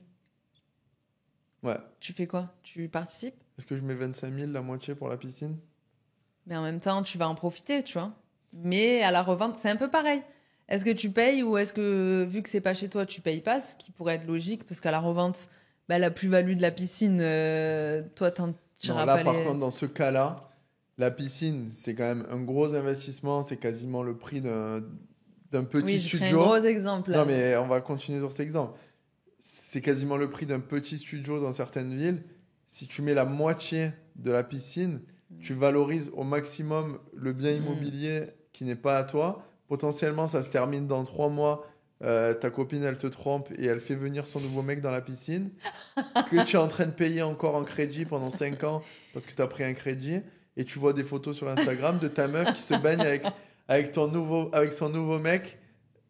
B: Ouais.
A: Tu fais quoi? Tu participes?
B: Est-ce que je mets 25 000, la moitié pour la piscine?
A: Mais en même temps, tu vas en profiter, tu vois. Mais à la revente, c'est un peu pareil. Est-ce que tu payes ou est-ce que, vu que c'est pas chez toi, tu payes pas? Ce qui pourrait être logique, parce qu'à la revente, bah, la plus-value de la piscine, toi, t'en
B: Non,
A: tireras
B: là,
A: pas
B: par
A: les...
B: contre, dans ce cas-là, la piscine, c'est quand même un gros investissement. C'est quasiment le prix d'un petit
A: Oui, j'ai pris un
B: studio.
A: gros exemple,
B: Non,
A: là.
B: mais on va continuer sur cet exemple. C'est quasiment le prix d'un petit studio dans certaines villes. Si tu mets la moitié de la piscine, tu valorises au maximum le bien
A: Mm.
B: immobilier qui n'est pas à toi. Potentiellement, ça se termine dans 3 mois. Ta copine, elle te trompe et elle fait venir son nouveau mec dans la piscine que tu es en train de payer encore en crédit pendant 5 ans parce que tu as pris un crédit. Et tu vois des photos sur Instagram de ta meuf qui se baigne avec son nouveau mec.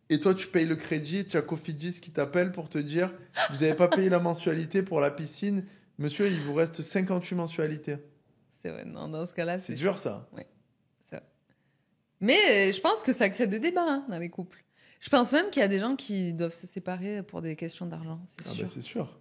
B: Et toi, tu payes le crédit, tu as Cofidis qui t'appelle pour te dire vous n'avez pas payé la mensualité pour la piscine. Monsieur, il vous reste 58 mensualités.
A: C'est vrai, non, dans ce cas-là,
B: C'est
A: c'est
B: dur,
A: chaud.
B: ça.
A: Ouais, c'est vrai. Mais je pense que ça crée des débats hein, dans les couples. Je pense même qu'il y a des gens qui doivent se séparer pour des questions d'argent, c'est
B: Ah
A: sûr.
B: bah, c'est sûr.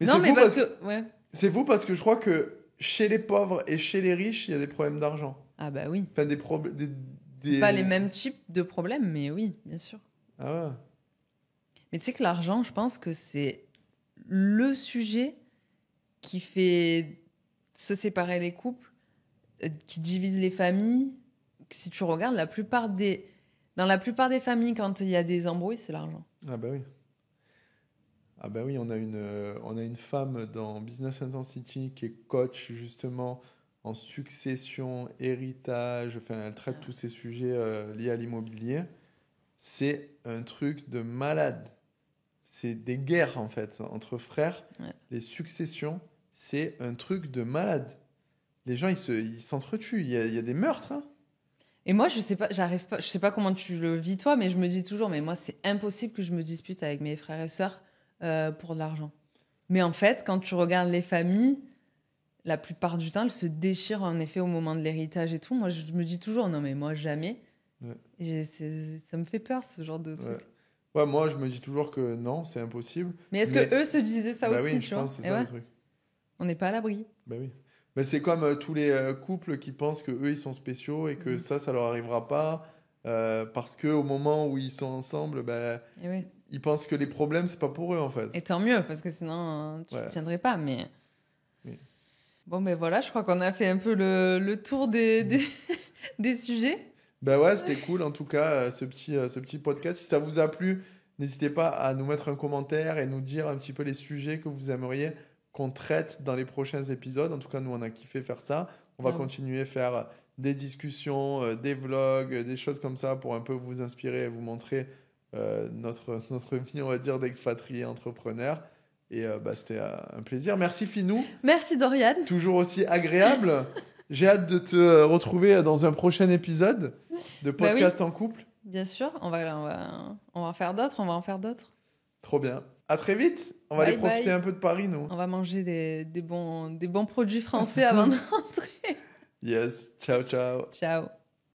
B: Mais
A: Non,
B: c'est
A: mais
B: fou
A: parce que... Ouais.
B: c'est fou parce que je crois que chez les pauvres et chez les riches, il y a des problèmes d'argent.
A: Ah bah oui.
B: Enfin, des problèmes.
A: C'est pas les mêmes types de problèmes, mais oui, bien sûr.
B: Ah ouais.
A: Mais tu sais que l'argent, je pense que c'est le sujet qui fait se séparer les couples, qui divise les familles. Si tu regardes, dans la plupart des familles, quand il y a des embrouilles, c'est l'argent.
B: Ah bah oui. Ah bah oui, on a une femme dans Business Intensity qui est coach justement en succession, héritage, enfin elle traite tous ces sujets liés à l'immobilier. C'est un truc de malade. C'est des guerres en fait entre frères.
A: Ouais.
B: Les successions, c'est un truc de malade. Les gens, ils s'entretuent. Il y a des meurtres, hein.
A: Et moi, je sais pas, j'arrive pas, je sais pas comment tu le vis toi, mais je me dis toujours, mais moi, c'est impossible que je me dispute avec mes frères et sœurs pour de l'argent. Mais en fait, quand tu regardes les familles, la plupart du temps, elles se déchirent en effet au moment de l'héritage et tout. Moi, je me dis toujours, non, mais moi, jamais.
B: Ouais.
A: Ça me fait peur, ce genre de truc.
B: Ouais. Ouais, moi, je me dis toujours que non, c'est impossible.
A: Mais est-ce
B: Mais-
A: que eux se disaient ça
B: Bah
A: aussi,
B: oui,
A: tu
B: je
A: vois?
B: pense que c'est
A: Et
B: ça
A: ouais,
B: le truc.
A: on n'est pas à l'abri.
B: Bah oui. Mais c'est comme tous les couples qui pensent que eux ils sont spéciaux et que ça leur arrivera pas parce que au moment où ils sont ensemble, ben,
A: Et oui.
B: ils pensent que les problèmes c'est pas pour eux en fait.
A: Et tant mieux, parce que sinon, tu ne
B: Ouais.
A: tiendrais pas. Mais
B: Oui.
A: bon, ben voilà, je crois qu'on a fait un peu le tour des sujets.
B: Ben ouais, c'était cool en tout cas ce petit podcast. Si ça vous a plu, n'hésitez pas à nous mettre un commentaire et nous dire un petit peu les sujets que vous aimeriez qu'on traite dans les prochains épisodes. En tout cas, nous on a kiffé faire ça. On va
A: Grave.
B: continuer à faire des discussions, des vlogs, des choses comme ça pour un peu vous inspirer et vous montrer notre vie, on va dire, d'expatrié entrepreneur. Et bah, c'était un plaisir. Merci Finou,
A: Merci Dorian.
B: toujours aussi agréable. J'ai hâte de te retrouver dans un prochain épisode de
A: Bah oui.
B: podcast en couple.
A: Bien sûr, on va en faire d'autres, on va en faire d'autres.
B: Trop bien. À très vite. On va
A: Bye
B: aller profiter
A: bye.
B: un peu de Paris, nous.
A: On va manger des bons produits français avant de rentrer.
B: Yes. Ciao, ciao.
A: Ciao.